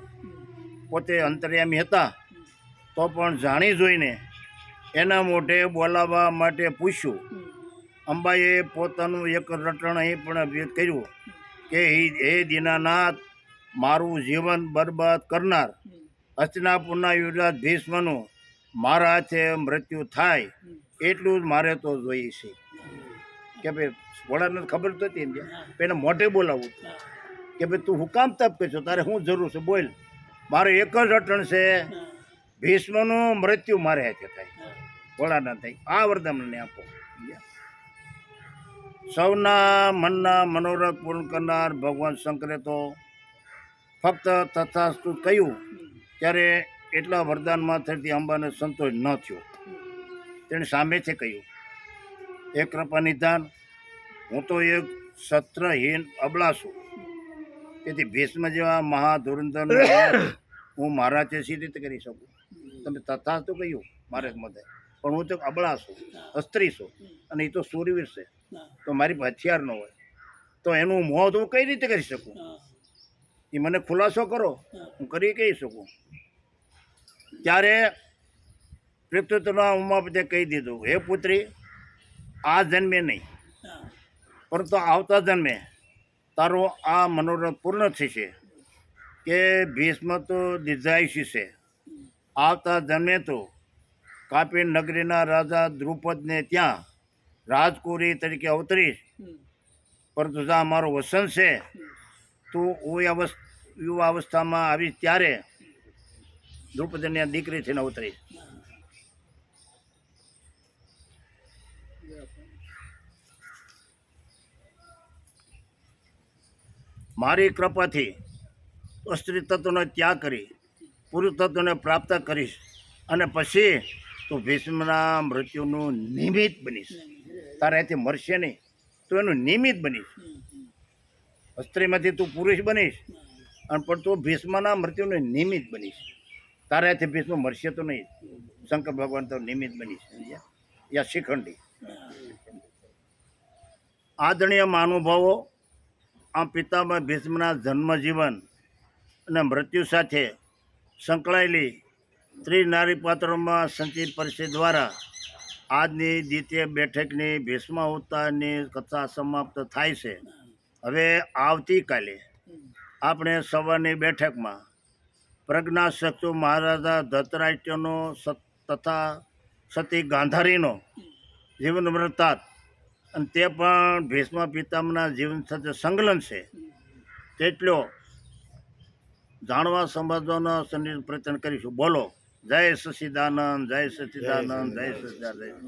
પોતે અંતર્યામી હતા તો પણ જાણી જોઈને એના મોઢે બોલાવવા માટે પૂછ્યું. અંબાએ પોતાનું એક રટણ અહીં પણ વ્યક્ત કર્યું કે હે દીનાનાથ, મારું જીવન બરબાદ કરનાર હસ્તિનાપુરના યુવરાજ ભીષ્મનું મારા હાથે મૃત્યુ થાય એટલું જ મારે તો જોઈએ છે. કે ભાઈ ભોળાને ખબર તો હતી ને એને મોઢે બોલાવવું કે ભાઈ તું હું કામ તપ કરશો, તારે શું જરૂર છે બોલ. મારે એક જ રટણ છે, ભીષ્મનું મૃત્યુ મારે હાથે થાય, ભોળાના થાય. આ વરદાન મને આપો. સૌના મનના મનોરથ પૂર્ણ કરનાર ભગવાન શંકરે તો ફક્ત તથાસ્તુ કહ્યું ત્યારે એટલા વરદાનમાં થતી અંબાને સંતોષ ન થયો. તેણે સામેથી કહ્યું, હે કૃપા નિધાન, હું તો એક શસ્ત્રહીન અબળા છું. તેથી ભીષ્મ જેવા મહાધુરંધરને હું મારાથી સી રીતે કરી શકું? તમે તથાસ્તુ કહ્યું મારે મતે, પણ હું તો અબળા છું, અસ્ત્રી છું, અને એ તો સૂરવીર છે, તો મારી પાસે હથિયાર ન હોય તો એનું મોહ તો હું કઈ રીતે કરી શકું? એ મને ખુલાસો કરો, હું કરી કહી શકું. ત્યારે પૃથ્વીના ઉમાપતે કહી દીધું, હે પુત્રી, આ જન્મે નહીં પરંતુ આવતા જન્મે તારો આ મનોરથ પૂર્ણ થશે કે ભીષ્મ તો દીર્ઘાયુષી છે. આવતા જન્મે તો કાપી નગરીના રાજા દ્રુપદને ત્યાં રાજકુરી તરીકે અવતરીશ. પરંતુ જ્યાં મારો વસન છે, તું યુવા અવસ્થામાં આવીશ ત્યારે દ્રુપદની દીકરી થઈને અવતરીશ. મારી કૃપાથી સ્ત્રી તત્વનો ત્યાગ કરી પુરુષ તત્વને પ્રાપ્ત કરીશ અને પછી તું ભીષ્મના મૃત્યુનું નિમિત્ત બનીશ. તારે અહીંથી મરશે નહીં, તું એનું નિમિત્ત બનીશ. સ્ત્રીમાંથી તું પુરુષ બનીશ અને પણ તું ભીષ્મના મૃત્યુનું નિમિત્ત બનીશ. તારે અહીંથી ભીષ્મ મરશે તો નહીં, શંકર ભગવાન તો નિમિત્ત બનીશ. યા શિખંડી. આદરણીય મહાનુભાવો, આ પિતામહ ભીષ્મના જન્મજીવન અને મૃત્યુ સાથે સંકળાયેલી ત્રિનારી પાત્રોમાં સંચિત પરિષદ દ્વારા આજની દ્વિતીય બેઠકની ભીષ્મ અવતારની કથા સમાપ્ત થાય છે. હવે આવતીકાલે આપણે સવારની બેઠકમાં પ્રજ્ઞાચક્ષુ મહારાજા ધૃતરાષ્ટ્રનો તથા સતી ગાંધારીનો જીવન વૃત્તાંત અને તે પણ ભીષ્મ પિતામહના જીવન સાથે સંકલન છે તેટલો જાણવા સમજવાનો પ્રયત્ન કરીશું. બોલો જય સચિદાનંદ, જય સચિદાનંદ, જય સચિદાનંદ.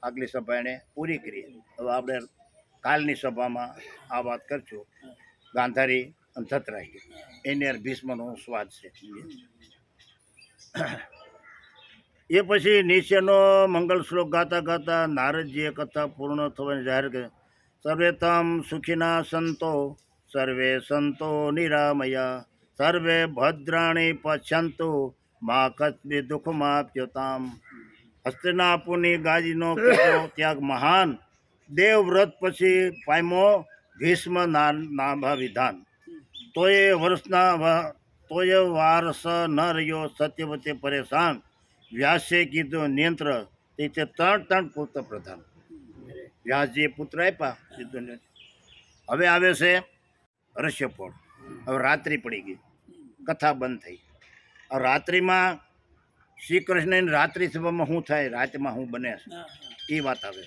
આગલી સભા એણે પૂરી કરી. હવે આપણે કાલની સભામાં આ વાત કરશું. ગાંધારી અને ધૃતરાષ્ટ્ર એની ભીષ્મનો સ્વાદ છે. એ પછી નીચેનો મંગળ શ્લોક ગાતા ગાતા નારદજીએ કથા પૂર્ણ થવાની જાહેર કરી. સર્વે તમ સુખિના સંતો, સર્વે સંતો નિરામયા, સર્વે ભદ્રાણી પશ્યંતુ, મા કસ્મિ દુઃખમાપ્યતામ. હસ્તિનાપુરની ગાદીનો ત્યાગ મહાન દેવવ્રત પછી પામ્યો ભીષ્મ નાભા વિધાન. તોય વારસ ન રહ્યો સત્યવતે પરેશાન. વ્યાસે કીધું નિયંત્ર, તે ત્રણ પુત્ર પ્રધાન. વ્યાસજીએ પુત્ર આપ્યા. હવે આવે છે રસ્યપોળ. હવે રાત્રિ પડી ગઈ, કથા બંધ થઈ. હવે રાત્રિમાં શ્રી કૃષ્ણની રાત્રિ સભામાં શું થાય, રાતમાં શું બને એ વાત આવે.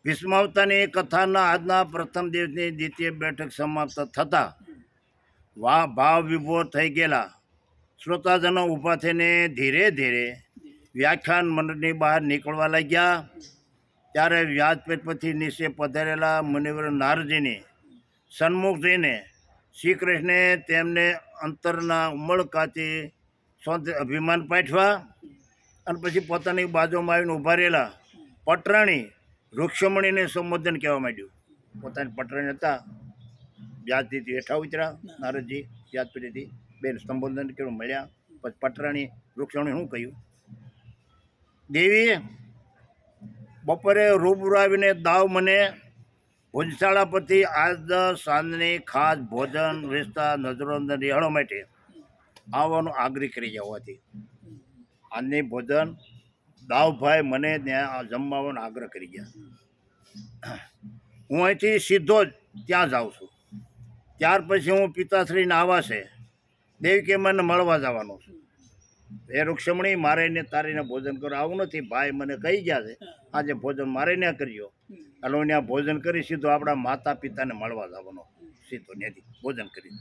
ભીષ્માવતારની કથાના આજના પ્રથમ દિવસની દ્વિતીય બેઠક સમાપ્ત થતાં ભાવ વિભોર થઈ ગયેલા શ્રોતાજનો ઊભા થઈને ધીરે ધીરે વ્યાખ્યાન મંડળની બહાર નીકળવા લાગ્યા ત્યારે વ્યાસપીઠ પરથી નીચે પધારેલા મુનિવર નારદજીને સન્મુખ જઈને શ્રી કૃષ્ણે તેમને અંતરના ઉમળકાથી અભિમાન પાઠવા અને પછી પોતાની બાજુમાં આવીને ઊભા રહેલા પટરાણી વૃક્ષમણીને સંબોધન કહેવા માંડ્યું. પોતાની પટરાણી હતા, વ્યાસજીથી હેઠા ઉતર્યા નારદજી વ્યાસપીઠેથી બેન સંબોધન કર્યું, મળ્યા. પછી પટરાણી વૃક્ષમણી શું કહ્યું, દેવી બપોરે રૂબરૂ આવીને દાવ મને ભોજશાળા પરથી આજ સાંજની ખાસ ભોજન વેચતા નજરો રિહાળો માટે આવવાનો આગ્રહ કરી જવાથી આજની ભોજન દાવભાઈ મને ત્યાં જમવાનો આગ્રહ કરી ગયા. હું અહીંથી સીધો જ ત્યાં જાઉં છું. ત્યાર પછી હું પિતાશ્રીને આવાશે દેવી કે મને મળવા જવાનું છું. એ રૂક્ષમણી મારે ને તારીને ભોજન કરવા આવું નથી, ભાઈ મને કહી ગયા છે આજે ભોજન મારે ને કર્યો. એટલે હું ત્યાં ભોજન કરી સીધો આપણા માતા પિતાને મળવા જવાનો, સીધો ત્યાંથી ભોજન કરી.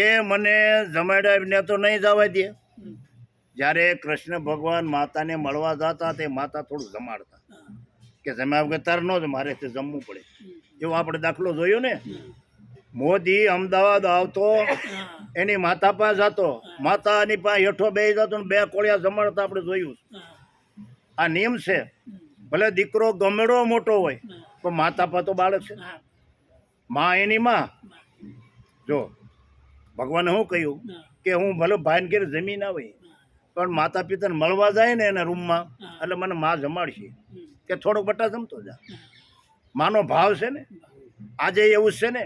એ મને જમાડ્યા તો નહીં જવા દે. જ્યારે કૃષ્ણ ભગવાન માતાને મળવા જતા તે માતા થોડું જમાડતા કે જમ્યા વગર તાર ન જ મારે તે જમવું પડે. એવો આપણે દાખલો જોયો ને. મોદી અમદાવાદ આવતો એની માતા પાસે જતો, માતાની પાસે હેઠો બેસી જતો ને 2 કોળિયા જમાડતા આપણે જોયું. આ નિયમ છે. ભલે દીકરો ગમેડો મોટો હોય પણ માતા પાસે તો બાળક છે. માં એની માં. જો ભગવાને શું કહ્યું કે હું ભલે ભાઈને ઘેર જમી ના હોય પણ માતા પિતાને મળવા જાય ને એના રૂમમાં એટલે મને માં જમાડશે કે થોડોક બટા જમતો જા. માનો ભાવ છે ને. આજે એવું છે ને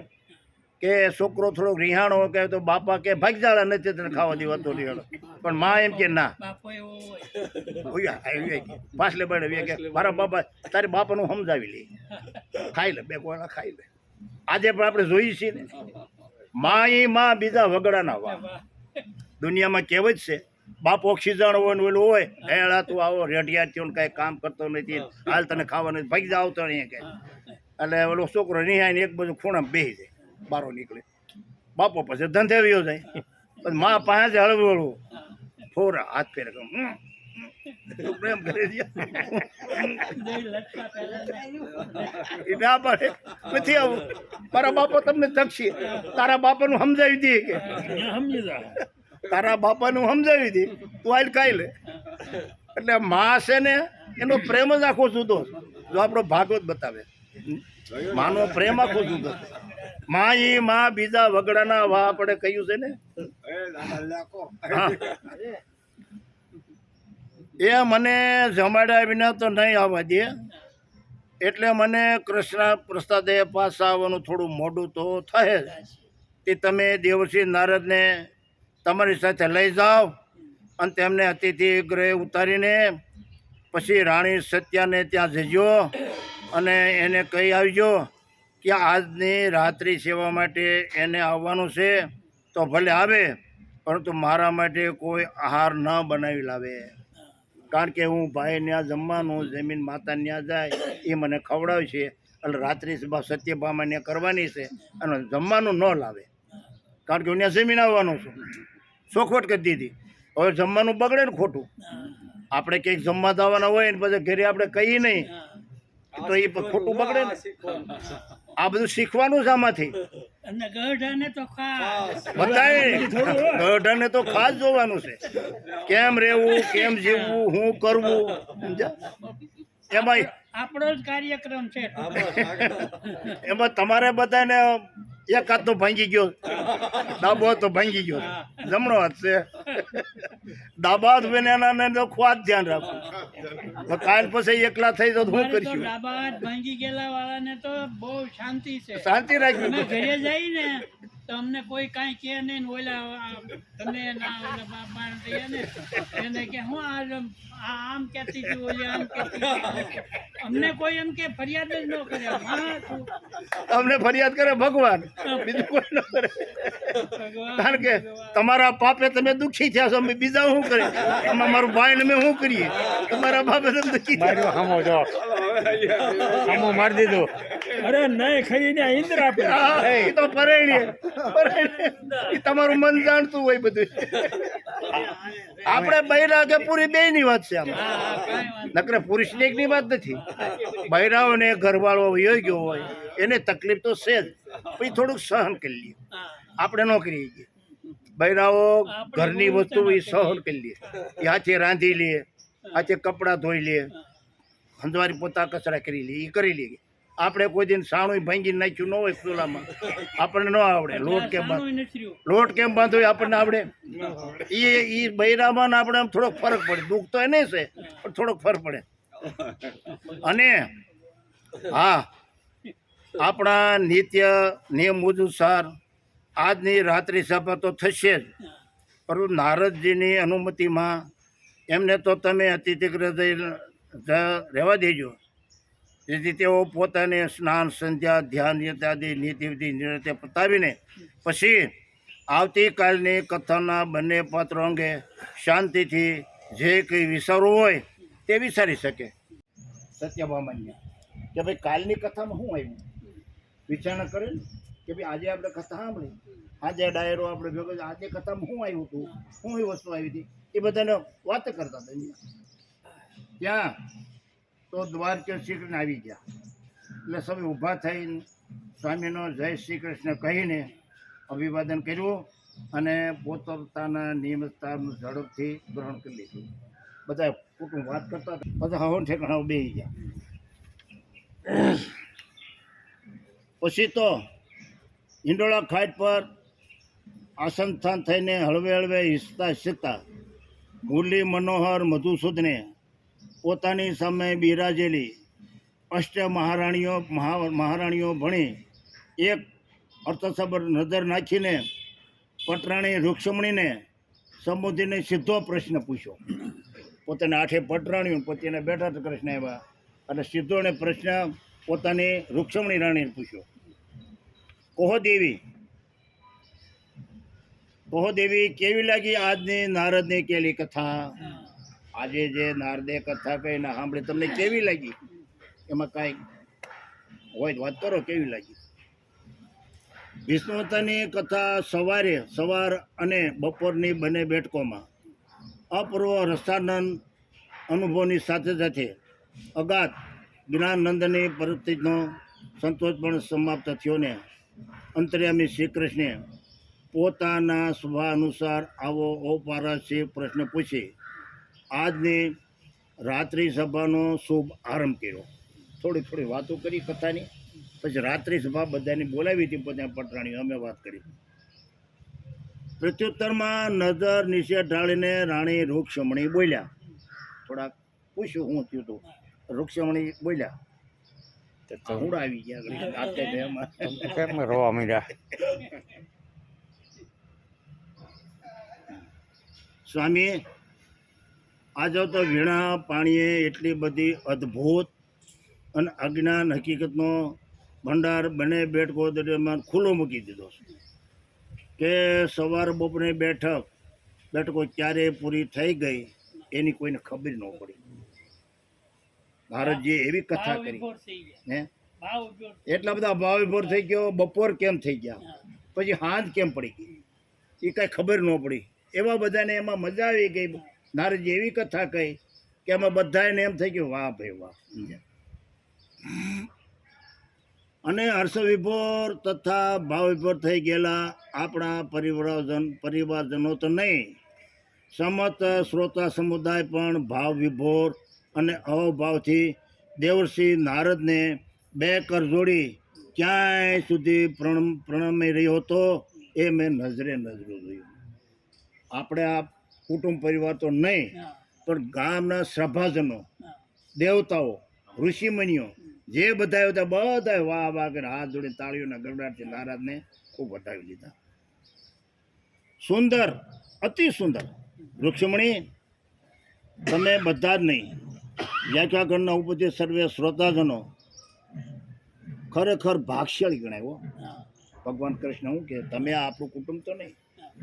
કે છોકરો થોડોક રિહાણો કે તો બાપા કે ભાગજાળા નથી તને ખાવા દેવાતો રિહાણો, પણ માં એમ કે ના પાછલે બળે કે મારા બાપા તારે બાપાનું સમજાવી લે, ખાઈ લે 2 કોળા ખાઈ લે. આજે પણ આપણે જોઈએ છીએ ને માં બીજા વગડાના વા. દુનિયામાં કહેવત છે બાપ ઓક્સિજન હોય ને ઓલું હોય હેળા તું આવો રેઢિયા થયો ને કાંઈ કામ કરતો નથી, હાલ તને ખાવાનું ભાગી જા આવતો નહીં કે. એટલે ઓલો છોકરો નિહાય ને એક બાજુ ખૂણામાં બેસી જાય, બારો નીકળે. બાપો પછી ધંધે વયો જાય. પછી માં પાસે હળવું હળવું ફોરા હાથ ફેરે પ્રેમ કરે ના પાડે નથી આવું. મારા બાપો તમને તકશે, તારા બાપાનું સમજાવી દે કે સમજી જા, તારા બાપાનું સમજાવી દે તું આઈ ખાઈ લે. એટલે માં છે ને એનો પ્રેમ જ આખો જુદો. જો આપણો ભાગવત બતાવે માનો પ્રેમ આખો જુદો. માં બીજા વગડાના વા આપણે કહ્યું છે ને. હા એ મને જમાડ્યા વિના તો નહીં આવવા દે. એટલે મને કૃષ્ણ પ્રસાદે પાછા આવવાનું થોડું મોડું તો થાય જ. તે તમે દેવર્ષિ નારદને તમારી સાથે લઈ જાઓ અને તેમને અતિથિ ગૃહે ઉતારીને પછી રાણી સત્યાને ત્યાં જજો અને એને કહી આવજો કે આજની રાત્રિ સેવા માટે એને આવવાનું છે તો ભલે આવે, પરંતુ મારા માટે કોઈ આહાર ન બનાવી લાવે. કારણ કે હું ભાઈ ત્યાં જમવાનું જમીન માતા ત્યાં જાય એ મને ખવડાવશે. એટલે રાત્રિ સભા સત્યભામા ત્યાં કરવાની છે અને જમવાનું ન લાવે. કારણ કે હું ત્યાં જમીન આવવાનું છું. ચોખવટ કરી દીધી. હવે જમવાનું બગડે ને ખોટું. આપણે કંઈક જમવા જવાના હોય ને પછી ઘરે આપણે કહીએ નહીં તો એ ખોટું બગડે ને. આ બધું શીખવાનું છે આમાંથી. ગઢાને તો ખાસ જોવાનું છે. કેમ રહેવું, કેમ જીવવું, શું કરવું. એમાં આપણો જ કાર્યક્રમ છે. એમાં તમારે બધાને એક હાથ તો ભાંગી ગયો, ડાબો હાથ તો ભાંગી ગયો, જમણો હાથ છે. ડાબા હાથ એના તો ખાસ ધ્યાન રાખવું. કાલ પછી એકલા થઈ જાવ શું કરશું. ડાબા હાથ ભાંગી ગયેલા વાળાને તો બહુ શાંતિ છે. શાંતિ રાખવી. અમે ઘરે જઈને તો અમને કોઈ કાંઈ કહે નહીં. ઓલા તમે એને કે હું આમ કહેતી હતી, ઓલી આમ કહેતી હતી. અમને કોઈ એમ કે ફરિયાદ જ ન કરે. અમને ફરિયાદ કરે ભગવાન, બીજું કોઈ ન કરે. કારણ કે તમારા પાપે તમે દુઃખી થયા છો, અમે બીજા શું કરે. આમાં મારું ભાઈ ને અમે શું કરીએ. તમારા બાપે તમે દુઃખી થયા. હામો જો હામો મારી દીધું. અરે નહીં ખાઈને ઇન્દ્ર આપે. એ તો પરેણી એ તમારું મન જાણતું હોય બધું. આપણે બૈરા કે પૂરી બે ની વાત છે આમાં. હા, હા, કાંઈ વાંધો નકરે પુરુષ ની વાત નથી. બૈરાઓને ઘરવાળો વયો ગયો હોય એને તકલીફ તો છે જ, પછી થોડુંક સહન કરી લઈએ. હા, આપણે ન કરી શકીએ. બૈરાઓ ઘરની વસ્તુ એ સહન કરી લે, એ હાથે રાંધી લે, હાથે કપડાં ધોઈ લે, હંજવારી પોતા કચરા કરી લે, એ કરી લે. આપણે કોઈ દિન સાણું ભાંગી નાખ્યું ન હોય ચૂલામાં, આપણને ન આવડે. લોટ કેમ સાણુંય નથી રહ્યું. લોટ કેમ બાંધો એ આપણને આવડે. એ બૈરામાં ને આપણે આમ થોડોક ફરક પડે. દુઃખ તો એને છે પણ થોડોક ફરક પડે. અને હા, આપણા નિત્ય નિયમ મુજબ આજની રાત્રિ સભા તો થશે જ, પરંતુ નારદજીની અનુમતિમાં એમને તો તમે અતિથિગૃહ રહેવા દેજો, જેથી તેઓ પોતાને સ્નાન સંધ્યા ધ્યાન આદિ નીતિવિધિ નિરતે પતાવીને પછી આવતીકાલની કથાના બંને પાત્રો અંગે શાંતિથી જે કંઈ વિચારવું હોય તે વિચારી શકે. સત્યભામાન્ય કે ભાઈ કાલની કથામાં શું આવ્યું વિચારણા કરે ને, કે ભાઈ આજે આપણે કથા સાંભળી, આજે ડાયરો આપણે ભેગો, આજે કથામાં શું આવ્યું હતું, શું એ વસ્તુ આવી હતી, એ બધાને વાત કરતા હતા. ત્યાં તો દ્વારકા શ્રી કૃષ્ણ આવી ગયા એટલે સૌ ઊભા થઈને સ્વામીનો જય શ્રી કૃષ્ણ કહીને અભિવાદન કર્યું અને પોતાના નિયમતાનું ઝડપથી ગ્રહણ કરી લીધું. બધા કુટુંબ વાત કરતા હતા, બધા હવન ઠેકાણા બેસી ગયા. પછી તો હિંડોળા ખાટ પર આસનસ્થાન થઈને હળવે હળવે હિસતા મુરલી મનોહર મધુસૂદને પોતાની સામે બિરાજેલી અષ્ટ મહારાણીઓ ભણી એક અર્થસભર નજર નાખીને પટરાણી રૂક્ષમણીને સંબોધીને સીધો પ્રશ્ન પૂછ્યો. પોતાના 8 પટરાણીઓ પોતાને બેઠા કૃષ્ણ આવ્યા અને સીધો એને પ્રશ્ન પોતાની રૂક્ષમણી રાણીને પૂછ્યો. કહો દેવી કેવી લાગી આજની નારદની કેલી કથા? આજે જે નારદે કથા કહીને સાંભળી તમને કેવી લાગી? એમાં કાંઈ હોય વાત કરો, કેવી લાગી? વિષ્ણુવતાની કથા સવાર અને બપોરની બંને બેઠકોમાં અપૂર્વ રસાનંદ અનુભવની સાથે સાથે અગાધ જ્ઞાનનંદની પરિસ્થિતિનો સંતોષ પણ સમાપ્ત થયો ને અંતર્યામી શ્રી કૃષ્ણે પોતાના સ્વભાવ અનુસાર આવો ઔપચારિક પ્રશ્ન પૂછી આજની રાત્રિ સભાનો શુભ આરંભ કર્યો. થોડી વાતો કરી કથાની, પછી રાત્રિ સભા બધાની બોલાવી હતી પોતાના પટરાણીઓ, અમે વાત કરી. પ્રત્યુત્તરમાં નજર નીચે ઢાળીને રાણી રૂક્ષમણી બોલ્યા. થોડાક પૂછ્યું હું થયું હતું. રૂક્ષમણી બોલ્યા, હું આવી ગયા કેમ રોવા માંડ્યા? સ્વામી, આજે તો વીણા પાણીએ એટલી બધી અદ્ભુત અને અજ્ઞાન હકીકતનો ભંડાર બંને બેઠકો દરમિયાન ખુલ્લો મૂકી દીધો છે કે સવાર બપોરની બેઠકો ક્યારે પૂરી થઈ ગઈ એની કોઈને ખબર ન પડી. ભારતજીએ એવી કથા કરી વિભોર થઈ ગયા. હે, ભાવ વિભોર. એટલા બધા ભાવ વિભોર થઈ ગયો. બપોર કેમ થઈ ગયા, પછી હાંજ કેમ પડી ગઈ એ કાંઈ ખબર ન પડી. એવા બધાને એમાં મજા આવી ગઈ. નારદજી એવી કથા કહી કે એમાં બધાને એમ થઈ ગયું વાહ ભાઈ વાહ. અને હર્ષ વિભોર તથા ભાવ વિભોર થઈ ગયેલા આપણા પરિવારજનો તો નહીં, સમત શ્રોતા સમુદાય પણ ભાવ વિભોર અને અવભાવથી દેવર્ષિ નારદને 2 કર જોડી ક્યાંય સુધી પ્રણમી રહ્યો હતો એ મેં નજરે જોયું. આપણે આ કુટુંબ પરિવાર તો નહીં, પણ ગામના સભાજનો, દેવતાઓ, ઋષિમુનિઓ જે બધા હતા વાહ વાહ કરે હાથ જોડી તાળીઓના ગરડાટથી નારદને ખૂબ વધાવી લીધા. સુંદર, અતિ સુંદર. રૂક્ષમણી, તમે બધા જ નહીં, વ્યાખ્યાગણના ઉપરથી સર્વે શ્રોતાજનો ખરેખર ભાગ્યશાળી ગણાય. ભગવાન કૃષ્ણ શું કે તમે આપણું કુટુંબ તો નહીં,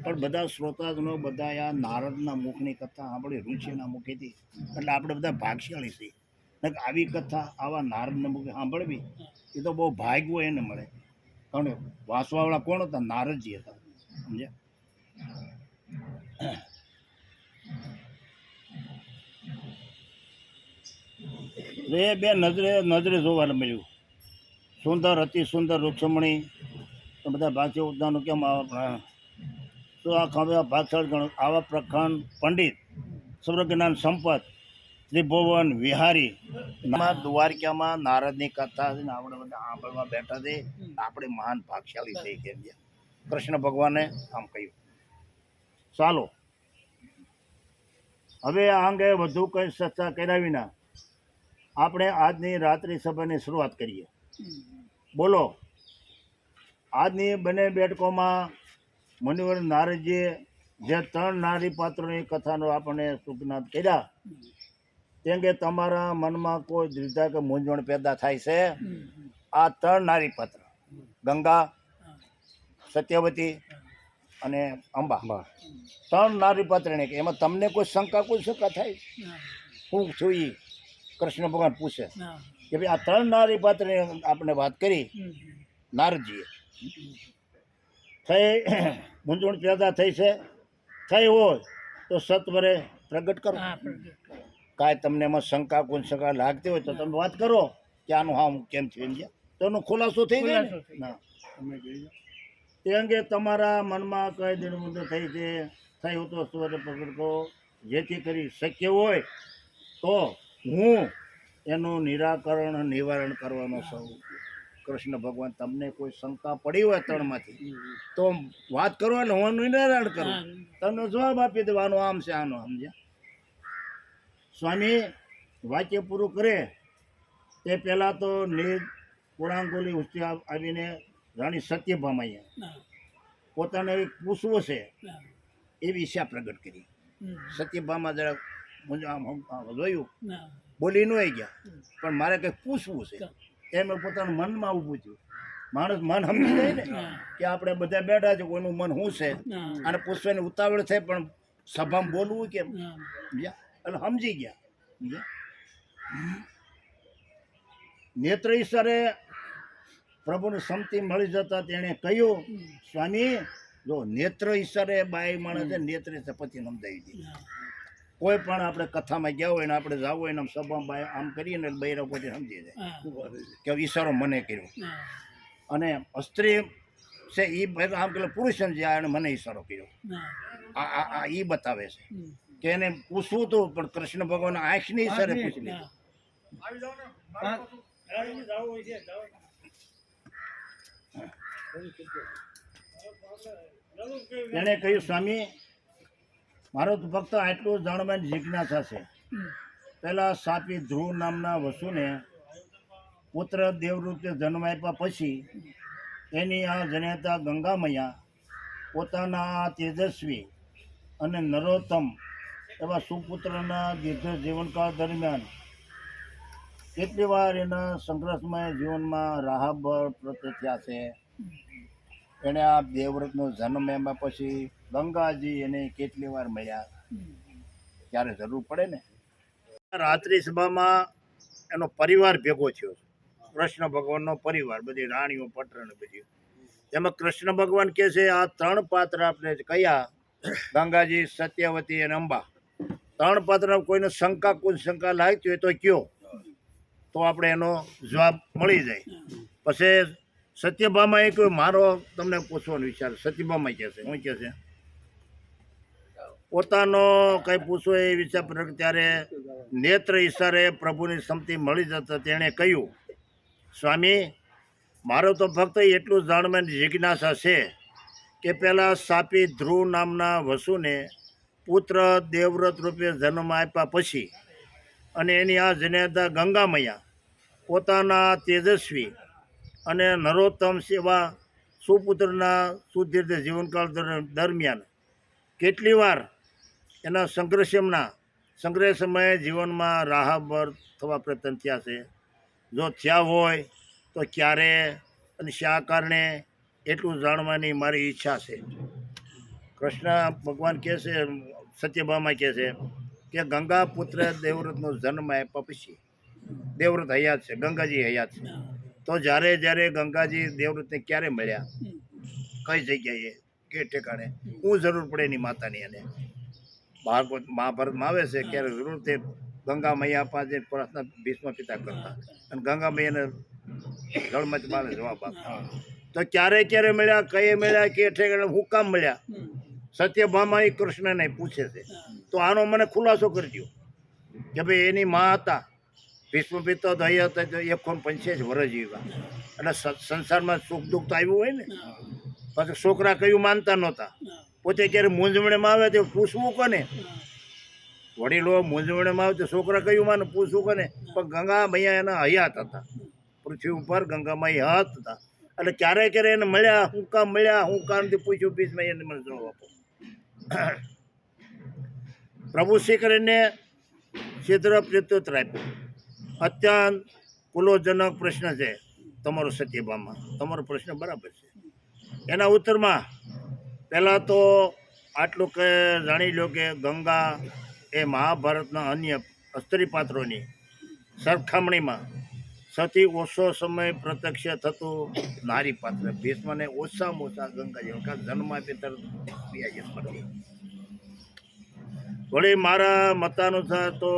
પણ બધા શ્રોતાજનો બધા આ નારદના મુખની કથા સાંભળી, ઋષિના મુખેથી, એટલે આપણે બધા ભાગ્યશાળી છીએ. આવી કથા આવા નારદના મુખે સાંભળવી એ તો બહુ ભાગ્ય હોય એને મળે. કારણ વાંચવાવાળા કોણ હતા? નારદજી હતા. સમજ્યા? એ બે નજરે જોવા મળ્યું. સુંદર અતિ સુંદર રૂક્ષમણી તો બધા ભાગ્ય ઉદ્યાનો કેમ તો આ ખબર ભાગશાળ ગણ આવા પ્રખાન પંડિત સ્વર્ગનાન સંપત ત્રિભુવન વિહારી દ્વારકામાં નારદની કથા છે ને આપણે બધા આંબળમાં બેઠા છે. આપણે મહાન ભાગશાળી થઈ કેમ છે કૃષ્ણ ભગવાને આમ કહ્યું. ચાલો હવે આ અંગે વધુ કંઈ ચર્ચા કર્યા વિના આપણે આજની રાત્રિ સભાની શરૂઆત કરીએ. બોલો, આજની બંને બેઠકોમાં મુનિવર નારદજીએ જે 3 નારી પાત્રોની કથાનો આપણને સુજ્ઞાત કર્યા તેમ કે તમારા મનમાં કોઈ દ્વિધા કે મૂંઝવણ પેદા થાય છે. આ 3 નારી પાત્ર ગંગા, સત્યવતી અને અંબા 3 નારી પાત્રને કે એમાં તમને કોઈ શંકા થાય? હું છું એ કૃષ્ણ ભગવાન પૂછે કે ભાઈ આ 3 નારી પાત્રની આપણે વાત કરી નારદજીએ થઈ મૂંઝવણ પેદા થઈ છે. થઈ હોય તો સત્વરે પ્રગટ કરો. કાંઈ તમને એમાં શંકા લાગતી હોય તો તમે વાત કરો કે આનું હા હું કેમ થયું સમજ્યા તો એનો ખુલાસો થઈ જાય ને? ના, તમે તે અંગે તમારા મનમાં કઈ દિનમુદ્દ થઈ છે થયું તો સત્વરે પ્રગટ કરો, જેથી કરી શક્ય હોય તો હું એનું નિવારણ કરવાનો છું. કૃષ્ણ ભગવાન તમને કોઈ શંકા પડી હોય 3માંથી તો વાત કરો ને હું નિવારણ કરું. તમને જવાબ આપી દેવાનો આમ છે આનો સમજ્યા. સ્વામી વાક્ય પૂરું કરે તે પહેલાં તો નિજ પૂર્ણાંગુલી ઉચ્ચી આવીને રાણી સત્યભામાએ પોતાને એક પૂછવું છે એવી ઈચ્છા પ્રગટ કરી. સત્યભામા જરા જોયું બોલી ન ગયા પણ મારે કંઈક પૂછવું છે એમ પોતાનું મનમાં ઊભું થયું. માણસ મન સમજી જાય ને કે આપણે બધા બેઠા છે કોઈનું મન શું છે અને પૂછવાની ઉતાવળ થાય પણ સભામાં બોલવું કેમ એટલે સમજી ગયા. નેત્ર ઈશ્વરે પ્રભુને સંમતિ મળી જતા તેણે કહ્યું સ્વામી જો નેત્ર ઈશ્વરે બાઈ માણસે નેત્ર પતિ સમજાવી દીધી. કોઈ પણ આપણે કથામાં ગયા હોય ને આપણે જવું હોય ને સભામાં આમ કરીએ ને બૈરા પછી સમજી જાય કે ઈશારો મને કર્યો. અને સ્ત્રી છે એ આમ પેલા પુરુષ સમજ્યા અને મને ઈશારો કર્યો. આ એ બતાવે છે કે એને પૂછવું હતું પણ કૃષ્ણ ભગવાન આંખની ઈશારે પૂછી લીધું. એને કહ્યું સ્વામી મારો તો ફક્ત આટલું જાણવાની જિજ્ઞાસા છે. પહેલાં સાપી ધ્રુવ નામના વસુને પુત્ર દેવરૂપે જન્મ આપ્યા પછી એની આ જનેતા ગંગામૈયા પોતાના તેજસ્વી અને નરોત્તમ એવા સુપુત્રના દીર્ઘ જીવનકાળ દરમિયાન કેટલી વાર એના સંઘર્ષમય જીવનમાં રાહબર પ્રત્યે થયા છે. એણે આ દેવવ્રતનો જન્મ એમાં પછી ગંગાજી એને કેટલી વાર મળ્યા ત્યારે જરૂર પડે ને. રાત્રિ સભામાં એનો પરિવાર ભેગો થયો. કૃષ્ણ ભગવાનનો પરિવાર, બધી રાણીઓ પટરણ બધી. એમાં કૃષ્ણ ભગવાન કહે છે આ 3 પાત્ર આપણે કયા ગંગાજી, સત્યવતી અને અંબા 3 પાત્ર કોઈને શંકા લાગતી હોય તો કયો તો આપણે એનો જવાબ મળી જાય. પછી સત્યભામાએ કહ્યું મારો તમને પૂછવાનો વિચાર. સત્યભામા કહે છે શું કહે છે પોતાનો કંઈ પૂછવો એ વિચાર પ્રગટ ત્યારે નેત્ર ઈશારે પ્રભુની સંમતિ મળી જતા તેણે કહ્યું સ્વામી મારો તો ફક્ત એટલું જાણવાની જિજ્ઞાસા છે કે પહેલાં સાપી ધ્રુવ નામના વસુને પુત્ર દેવવ્રત રૂપે જન્મ આપ્યા પછી અને એની આ જનેતા ગંગામૈયા પોતાના તેજસ્વી અને નરોત્તમ સેવા સુપુત્રના સુદીર્ઘ જીવનકાળ દરમિયાન કેટલી વાર એના સંઘર્ષમય જીવનમાં રાહબર થવા પ્રયત્ન થયા છે. જો થયા હોય તો ક્યારે અને શા કારણે એટલું જાણવાની મારી ઈચ્છા છે. કૃષ્ણ ભગવાન કહે છે, સત્યભામા કહે છે કે ગંગા પુત્ર દેવવ્રતનો જન્મ આપ્યા પછી દેવવ્રત હયાત છે, ગંગાજી હયાત છે. તો જ્યારે ગંગાજી દેવવ્રતને ક્યારે મળ્યા, કઈ જગ્યાએ, કે ઠેકાણે, હું જરૂર પડે એની માતાની. અને ભાગવત મહાભારતમાં આવે છે ક્યારે જરૂર તે ગંગા મૈયા પાસે પ્રાર્થના ભીષ્મ પિતા કરતા અને ગંગા મૈયાને જળમત બાળે જવાબ આપતા. તો ક્યારે ક્યારે મળ્યા, કઈ મળ્યા, કે ઠેકાણે હું કામ મળ્યા, સત્યભામા એ કૃષ્ણને પૂછે છે. તો આનો મને ખુલાસો કરજો કે ભાઈ એની માં હતા ભીષ્મ પિતા તો અહીંયા હતા 185 વર્ષ જીવ્યા. એટલે સંસારમાં સુખ દુઃખ તો આવ્યું હોય ને. પછી છોકરા કયું માનતા નહોતા, પોતે ક્યારે મૂંઝવણમાં આવે તો પૂછવું કોને? વડીલો મૂંઝવણમાં આવે તો છોકરા કયું માને, પૂછવું કોને? પણ ગંગા મૈયા એના હયાત હતા, પૃથ્વી ઉપર ગંગા મૈયા હયાત હતા. એટલે ક્યારે ક્યારે એને મળ્યા, હું કામ મળ્યા, હું કામથી પૂછ્યું ભીષ્મ એને મને જવાબ આપો. પ્રભુ શ્રી કરીને ક્ષેત્ર પ્રત્યુત્તર આપ્યું. અત્યંત કુલોજનક પ્રશ્ન છે તમારો સત્યભામા, તમારો પ્રશ્ન બરાબર છે. એના ઉત્તરમાં પહેલાં તો આટલું કે જાણી લો કે ગંગા એ મહાભારતના અન્ય સ્ત્રી પાત્રોની સરખામણીમાં સૌથી ઓછો સમય પ્રત્યક્ષ થતું નારી પાત્ર. ભીષ્મને ઓછામાં ઓછા ગંગા જેવા કારણ જન્મ આપે તરત વળી મારા મતાનુસાર તો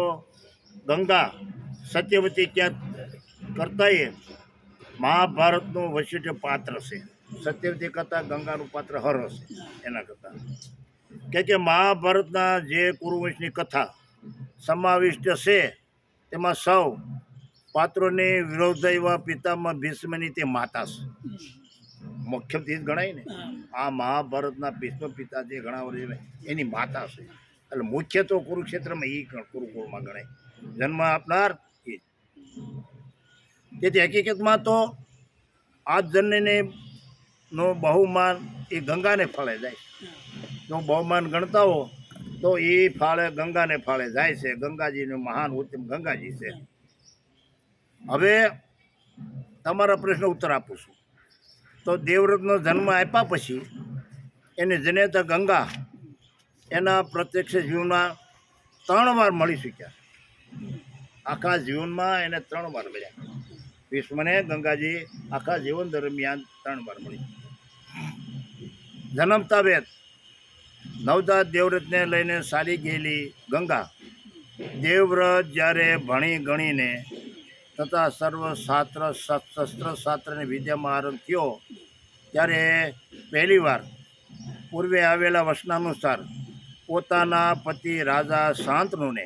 ગંગા સત્યવતી ક્યાં કરતાંય મહાભારતનું વૈશિષ્ટ્ય પાત્ર છે. સત્યવતી કરતાં ગંગાનું પાત્ર હર હશે એના કરતાં. કે મહાભારતના જે કુરુવંશની કથા સમાવિષ્ટ છે તેમાં સૌ પાત્રોની વિરોધ એવા પિતામાં ભીષ્મની તે માતા છે. મુખ્યથી જ ગણાય ને આ મહાભારતના ભીષ્મ પિતા જે ઘણા વર્ષ એની માતા છે. એટલે મુખ્ય તો કુરુક્ષેત્રમાં એ કુરુકુળમાં ગણાય, જન્મ આપનાર એ. તેથી હકીકતમાં તો આ જનને નો બહુમાન એ ગંગાને ફાળે જાય. જો બહુમાન ગણતા હો તો એ ફાળે ગંગાને ફાળે જાય છે. ગંગાજીનું મહાન ઉત્તમ ગંગાજી છે. હવે તમારા પ્રશ્ન ઉત્તર આપું છું. તો દેવવ્રતનો જન્મ આપ્યા પછી એને જનેતા ગંગા એના પ્રત્યક્ષ જીવનમાં 3 વાર મળી શક્યા. આખા જીવનમાં એને 3 વાર મળ્યા. ભીષ્મને ગંગાજી આખા જીવન દરમિયાન 3 વાર મળી. જન્મતા વેદ નવજાત દેવવ્રતને લઈને સારી ગયેલી ગંગા દેવવ્રત જ્યારે ભણી ગણીને તથા સર્વ શાસ્ત્ર શસ્ત્ર શાસ્ત્રની વિદ્યામાં આરંભ થયો ત્યારે પહેલીવાર પૂર્વે આવેલા વચનાનુસાર પોતાના પતિ રાજા શાંતનુને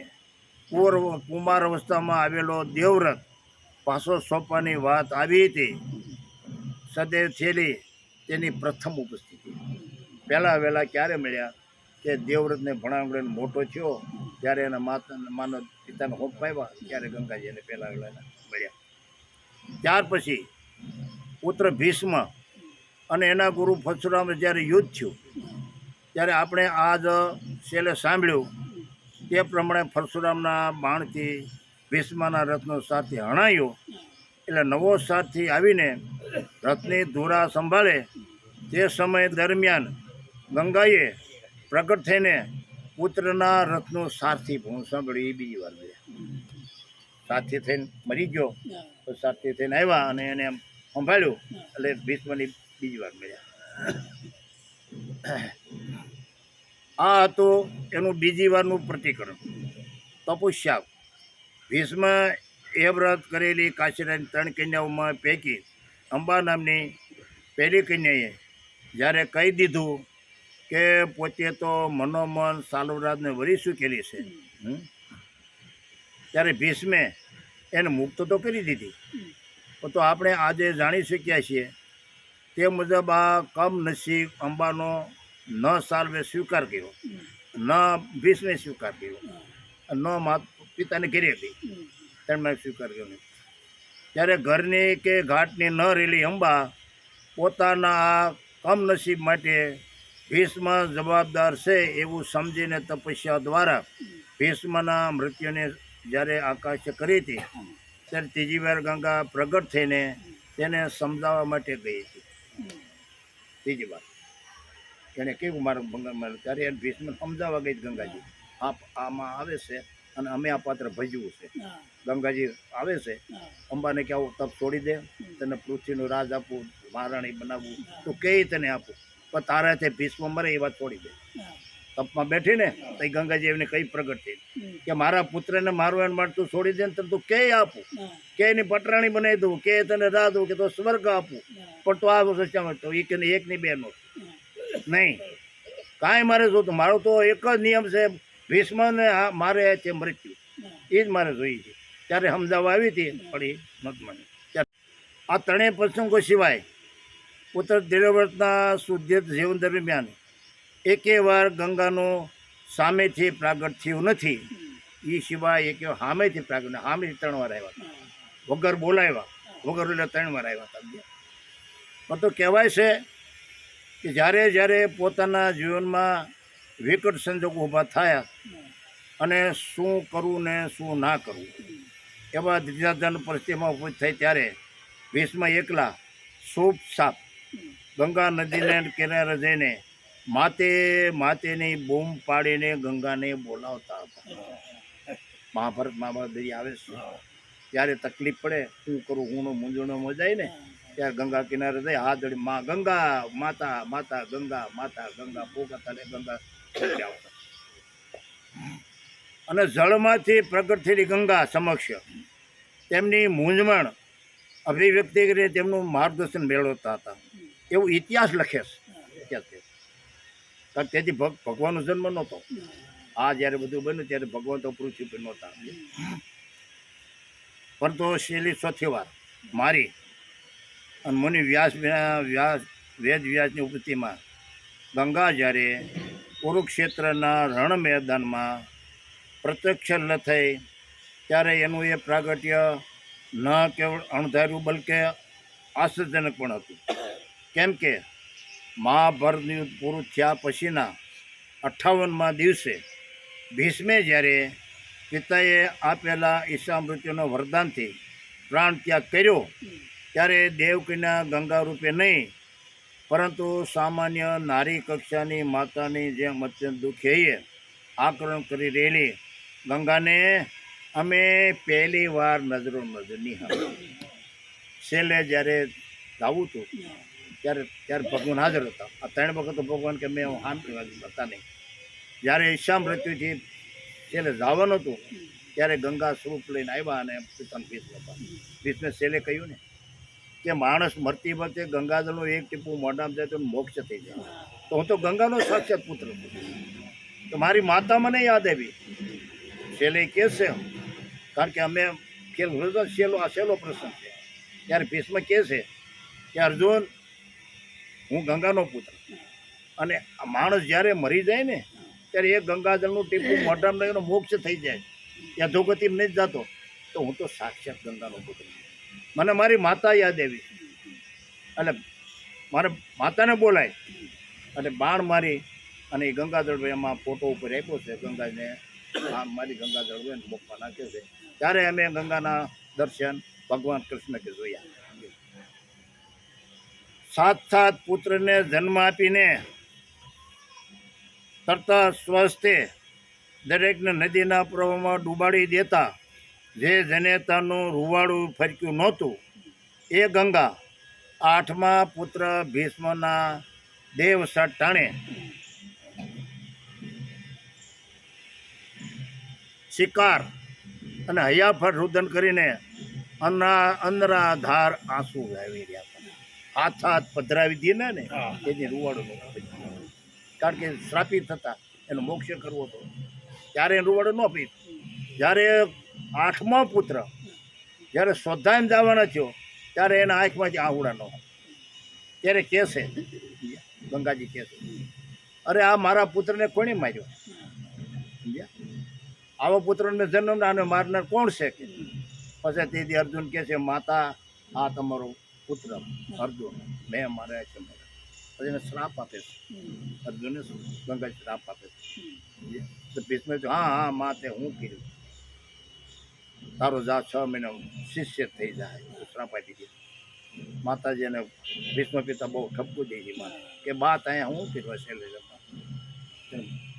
કુમાર અવસ્થામાં આવેલો દેવવ્રત પાછો સોંપવાની વાત આવી હતી. સદૈવ થયેલી તેની પ્રથમ ઉપસ્થિતિ. પહેલાં વહેલા ક્યારે મળ્યા કે દેવવ્રતને ભણાવીને મોટો થયો ત્યારે એના માનો પિતાને હોપ પાવ્યા ત્યારે ગંગાજી એને પહેલાં વહેલા મળ્યા. ત્યાર પછી પુત્ર ભીષ્મ અને એના ગુરુ પરશુરામ જ્યારે યુદ્ધ થયું ત્યારે આપણે આજ છેલ્લે સાંભળ્યું તે પ્રમાણે પરશુરામના બાણથી ભીષ્મના રથનો સાથી હણાયો. એટલે નવો સાથી આવીને રથની ધોરા સંભાળે તે સમય દરમિયાન ગંગાએ પ્રગટ થઈને પુત્રના રથનું સારથી હું સાંભળ્યું. એ બીજી વાર મળ્યા. સાથી થઈને મરી ગયો તો સાથી થઈને આવ્યા અને એને સંભાળ્યું એટલે ભીષ્મની બીજી વાર મળ્યા. આ હતું એનું બીજી વારનું પ્રતિકરણ. તપસ્યા. ભીષ્મ એ વ્રત કરેલી કાશીરાની 3 કન્યાઓમાં પૈકી અંબા નામની પહેલી કન્યાએ જ્યારે કહી દીધું કે પોતે તો મનોમન સાલુરાજને વરી ચૂકેલી છે, ત્યારે ભીષ્મે એને મુક્ત તો કરી દીધી. તો આપણે આજે જાણી શક્યા છીએ તે મુજબ આ કમનસીબ અંબાનો ન સાલ્વે સ્વીકાર કર્યો, ન ભીષ્મે સ્વીકાર કર્યો, ન પિતાને ઘેરે ગઈ તેમણે સ્વીકાર કર્યો નહીં. ત્યારે ઘરની કે ઘાટની ન રહેલી અંબા પોતાના આ કમનસીબ માટે ભીષ્મ જવાબદાર છે એવું સમજીને તપસ્યા દ્વારા ભીષ્મના મૃત્યુને જ્યારે આકાશ કરી હતી ત્યારે ત્રીજી વાર ગંગા પ્રગટ થઈને તેને સમજાવવા માટે ગઈ હતી. ત્રીજી વાર એણે કેવું મારું ભંગા ત્યારે એને ભીષ્મ સમજાવવા ગઈ ગંગાજી આમાં આવે છે અને અમે આ પાત્ર ભજવું છે. ગંગાજી આવે છે અંબાને કે આવું તપ છોડી દે, તને પૃથ્વીનું રાજ આપવું, મહારાણી બનાવવું તો કે તને આપું, પણ તારા તે ભીષ્મ મરે એ વાત છોડી દે. તપમાં બેઠી ને તો એ ગંગાજી એમને કઈ પ્રગટ થઈ કે મારા પુત્રને મારવા માટે તું છોડી દે ને તને તું કે આપું, કે એની પટરાણી બનાવી દઉં, કે તને રાહ દઉં, કે તો સ્વર્ગ આપું, પણ તો આ રસ્તામાં તો એક ને એક ની બે નો નહીં, કાંઈ મારે જોતું. મારો તો એક જ નિયમ છે, ભીષ્મને મારે છે મૃત્યુ, એ જ મારે જોઈએ છે. ત્યારે સમજાવવા આવી હતી પણ એ નહોતું મને. આ ત્રણેય પ્રસંગો સિવાય પુત્ર દેવવ્રતના શુદ્ધ જીવન દરમિયાન એકે વાર ગંગાનું સામેથી પ્રાગટ થયું નથી. એ સિવાય એક સામેથી પ્રાગટ, સામેથી 3 વાર આવ્યા હતા, વગર બોલાવ્યા, વગર એટલે 3 વાર આવ્યા હતા. પણ તો કહેવાય છે કે જ્યારે જ્યારે પોતાના જીવનમાં વિકટ સંજોગો ઊભા થયા અને શું કરવું ને શું ના કરવું એવા દ્વિધાજન પરિસ્થિતિમાં ઊભી થઈ ત્યારે ભીષ્મ એકલા સૂપ સાપ ગંગા નદીને કિનારે જઈને માતેની બૂમ પાડીને ગંગાને બોલાવતા હતા. મહાભારત બધી આવે છે. ત્યારે તકલીફ પડે, શું કરું, હું મૂંઝવણમાં જાય ને ત્યારે ગંગા કિનારે જઈ હાથ જોડી માં ગંગા માતા માતા ગંગા માતા ગંગા પોગતા ગંગા આવતા. અને જળમાંથી પ્રગટ થયેલી ગંગા સમક્ષ તેમની મૂંઝવણ અભિવ્યક્તિ કરીને તેમનું માર્ગદર્શન મેળવતા હતા એવું ઇતિહાસ લખે છે. કારણ તેથી ભગવાનનો જન્મ નહોતો. આ જ્યારે બધું બન્યું ત્યારે ભગવાન તો પૃથ્વી પર નહોતા. પરંતુ શૈલી ચોથી વાર મારી અને મુનિ વેદ વ્યાસની ઉપસ્થિતિમાં ગંગા જ્યારે કુરુક્ષેત્રના રણ મેદાનમાં પ્રત્યક્ષ થઈ ત્યારે એનું એ પ્રાગટ્ય ન કેવળ અણધાર્યું બલકે આશ્ચર્યજનક પણ હતું. કેમ કે મહાભારતનું યુદ્ધ પૂરું થયા પછીના 58મા દિવસે ભીષ્મે જ્યારે પિતાએ આપેલા ઈશા મૃત્યુના વરદાનથી પ્રાણ ત્યાગ કર્યો ત્યારે દેવકીના ગંગા રૂપે નહીં પરંતુ સામાન્ય નારી કક્ષાની માતાની જેમ અત્યંત દુઃખીએ આક્રમણ કરી રહેલી ગંગાને અમે પહેલી વાર નજરો નજર નિહાળી. છેલ્લે જ્યારે જાવું હતું ત્યારે ભગવાન હાજર હતા. આ 3 વખત ભગવાન કે મેં હામી હતા નહીં. જ્યારે ઈશા મૃત્યુથી છેલ્લે જવાનું હતું ત્યારે ગંગા સ્વરૂપ લઈને આવ્યા અને પિતાને ભીષ્મે છેલ્લે કહ્યું ને કે માણસ મરતી વખતે ગંગાજળનું એક ટીપું મોઢામાં જાય તો મોક્ષ થઈ જાય. તો હું તો ગંગાનો સાક્ષાત પુત્ર છું. તો મારી માતા મને યાદ આવી. છેલ્લે કે છે, કારણ કે અમે છેલ્લો પ્રસંગ છે ત્યારે ભીષ્મ કહે છે કે અર્જુન હું ગંગાનો પુત્ર, અને માણસ જ્યારે મરી જાય ને ત્યારે એ ગંગાજળનું ટીપું મોઢામાં લઈને મોક્ષ થઈ જાય, ત્યાં ધોગતિ નહીં જ જતો. તો હું તો સાક્ષાત ગંગાનો પુત્ર. મને મારી માતા યાદ આવી એટલે મારે માતાને બોલાય અને બાણ મારી અને એ ગંગાજળ એમાં ફોટો ઉપર આપ્યો છે. ગંગાને મારી ગંગાજળ હોય ને મોકમાં નાખ્યો છે. ત્યારે અમે ગંગાના દર્શન ભગવાન કૃષ્ણ કે જોયા. 7 પુત્રને જન્મ આપીને તરતા સ્વસ્તે દરેકને નદીના પ્રવાહમાં ડૂબાડી દેતા જે જનેતાનું રૂવાડું ફરક્યું નહોતું એ ગંગા 8મા પુત્ર ભીષ્મના દેવસાટ ટાણે શિકાર અને હૈયાફટ રુદન કરીને અંદરાધાર આંસુ વાવી રહ્યા હતા. હાથ પધરાવી દે ને એની રૂવાડું કારણ કે શ્રાપિત થતા એનો મોક્ષ કરવો હતો ત્યારે એ રૂવાડું ન પી. જ્યારે 8મો પુત્ર જ્યારે શ્રદ્ધાને જવાના થયો ત્યારે એના આંખમાંથી આહુડા ન હોય ત્યારે કહે છે ગંગાજી કહે છે અરે આ મારા પુત્રને કોણે માર્યો? સમજ્યા? આવો પુત્રને જન્મ આને મારનાર કોણ છે? કે પછી તેથી અર્જુન કહે છે માતા આ તમારો પુત્ર અર્જુન મેં માર્યા છે. પછી એને શ્રાપ આપે છે. અર્જુનને ગંગાજી શ્રાપ આપે છે. તો ભીષ્મ હા માતે હું કીધું તારો જા 6 મહિના શિષ્ય થઈ જાય. શ્રાપ આપી દીધી. માતાજીને ભીષ્મ પિતા બહુ ઠપકું દે છે મારે કે બાત અહીંયા હું કીધું છેલ્લે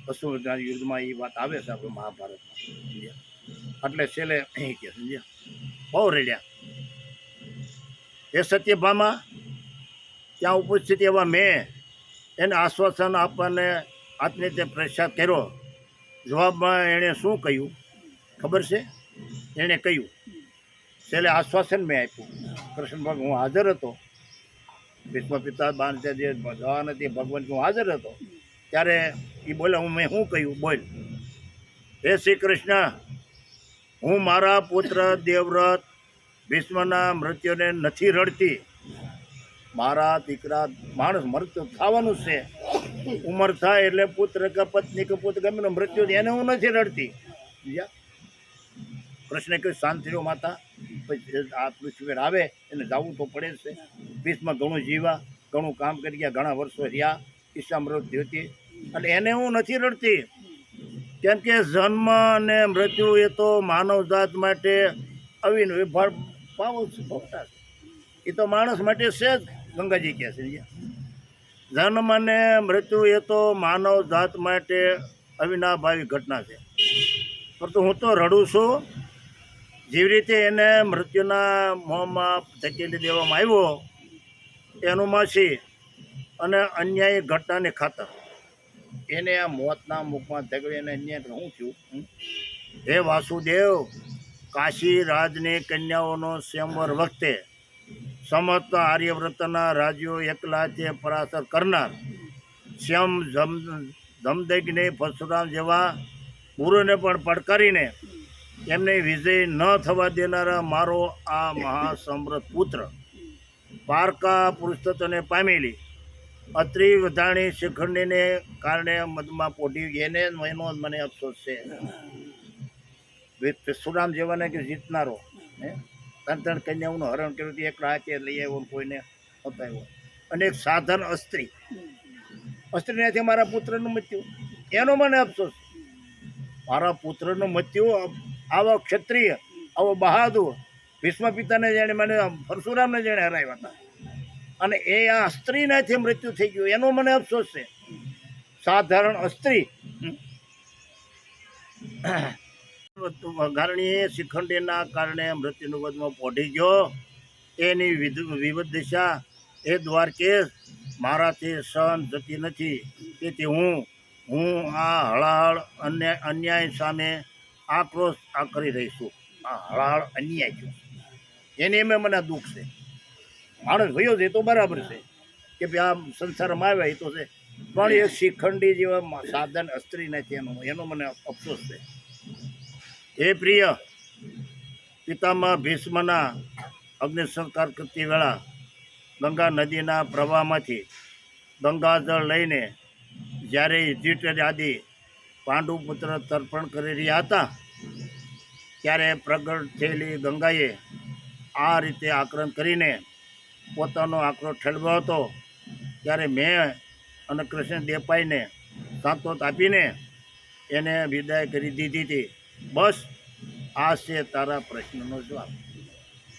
અસુરના યુદ્ધમાં એ વાત આવે છે આપણે મહાભારતમાં. એટલે છેલ્લે અહીં કે સમજ્યા બહુ રેડ્યા. એ સત્યભામા ત્યાં ઉપસ્થિત એવા મેં એને આશ્વાસન આપવાને આત્મહત્યા પ્રસાદ કર્યો. જવાબમાં એણે શું કહ્યું ખબર છે? એણે કહ્યું, છેલ્લે આશ્વાસન મેં આપ્યું. કૃષ્ણ ભગવાન હું હાજર હતો, ભીષ્મ પિતા બાંધતા જે જવા નથી ભગવાન હું હાજર હતો, ત્યારે એ બોલે હું મેં શું કહ્યું બોલ. હે શ્રી કૃષ્ણ, હું મારા પુત્ર દેવવ્રત ભીષ્મના મૃત્યુને નથી રડતી. મારા દીકરા માણસ મૃત્યુ થવાનું છે, ઉંમર થાય એટલે પુત્ર કે પત્ની કે પુત્ર ગમે મૃત્યુ એને હું નથી રડતી. સમજ્યા? કૃષ્ણે કહ્યું શાંત રહ્યો માતા, પછી આ પૃથ્વી પર આવે એને જવું તો પડે જ છે. ભીષ્મ ઘણું જીવા, ઘણું કામ કરી ગયા, ઘણા વર્ષો રહ્યા, ઈચ્છા મૃત્યુ હતી, અને એને હું નથી રડતી. કેમ કે જન્મ અને મૃત્યુ એ તો માનવજાત માટે અવિનો પાવો છે, એ તો માણસ માટે છે જ. ગંગાજી કહે છે જન્મ અને મૃત્યુ એ તો માનવ જાત માટે અવિનાભાવી ઘટના છે. પરંતુ હું તો રડું છું જેવી રીતે એને મૃત્યુના મોંમાં ધકેલી દેવામાં આવ્યો એનું માછી અને અન્યાયી ઘટનાને ખાતર એને આ મોતના મુખમાં ધકેલીને અન્યાય શું થયું. હે વાસુદેવ, કાશી રાજની કન્યાઓનો સ્વયંવર વખતે સમસ્ત આર્યવ્રતના રાજ્યો એકલાથી પરાસર કરનાર શ્યામ જમદગ્નિ પરશુરામ જેવા ગુરુને પણ પડકારીને એમને વિજય ન થવા દેનારા મારો આ મહાસમૃદ્ધ પુત્ર પારકા પુરુષોત્તમને પામેલી અત્રિ વધાણી શિખંડીને કારણે મદમાં પોઢી એને એનો મને અફસોસ છે. પરશુરામ જેવાને કે જીતનારો હે ત્રણ કન્યાઓનું હરણ કર્યું હતું, એક હાથે લઈ આવ્યો કોઈને બતાવ્યો, અને એક સાધન અસ્ત્રીનાથી મારા પુત્રનું મૃત્યુ, એનો મને અફસોસ. મારા પુત્રનું મૃત્યુ આવો ક્ષત્રિય, આવો બહાદુર ભીષ્મ પિતાને જેણે મને પરશુરામને જેણે હરાવ્યા હતા, અને એ આ સ્ત્રીનાથી મૃત્યુ થઈ ગયું, એનો મને અફસોસ છે. સાધારણ અસ્ત્રી ગારણીએ શિખંડીના કારણે મૃત્યુનું વધમાં પહોંચી ગયો. એની વિવિધ દિશા એ દ્વારકેશ મારાથી સહન થતી નથી. તેથી હું આ હળાહળ અન્યાય સામે આક્રોશ કરી રહી છું. આ હળાહળ અન્યાય છું એની એમ મને દુઃખ છે. માણસ ભયો છે એ તો બરાબર છે કે ભાઈ આ સંસારમાં આવ્યા એ તો છે, પણ એ શિખંડી જેવા સાધન અસ્ત્રી નથી, એનો મને અફસોસ છે. હે પ્રિય પિતામહ ભીષ્મના અગ્નિ સંસ્કાર કરતી વેળા ગંગા નદીના પ્રવાહમાંથી ગંગાજળ લઈને જ્યારે યુધિષ્ઠિર આદિ પાંડુ પુત્ર તર્પણ કરી રહ્યા હતા ત્યારે પ્રગટ થયેલી ગંગાએ આ રીતે આક્રમણ કરીને પોતાનો આક્રોશ ઠલવ્યો હતો. ત્યારે મેં અને કૃષ્ણ દેપાઈને સાંત્વત આપીને એને વિદાય કરી દીધી હતી. બસ આ છે તારા પ્રશ્નનો જવાબ.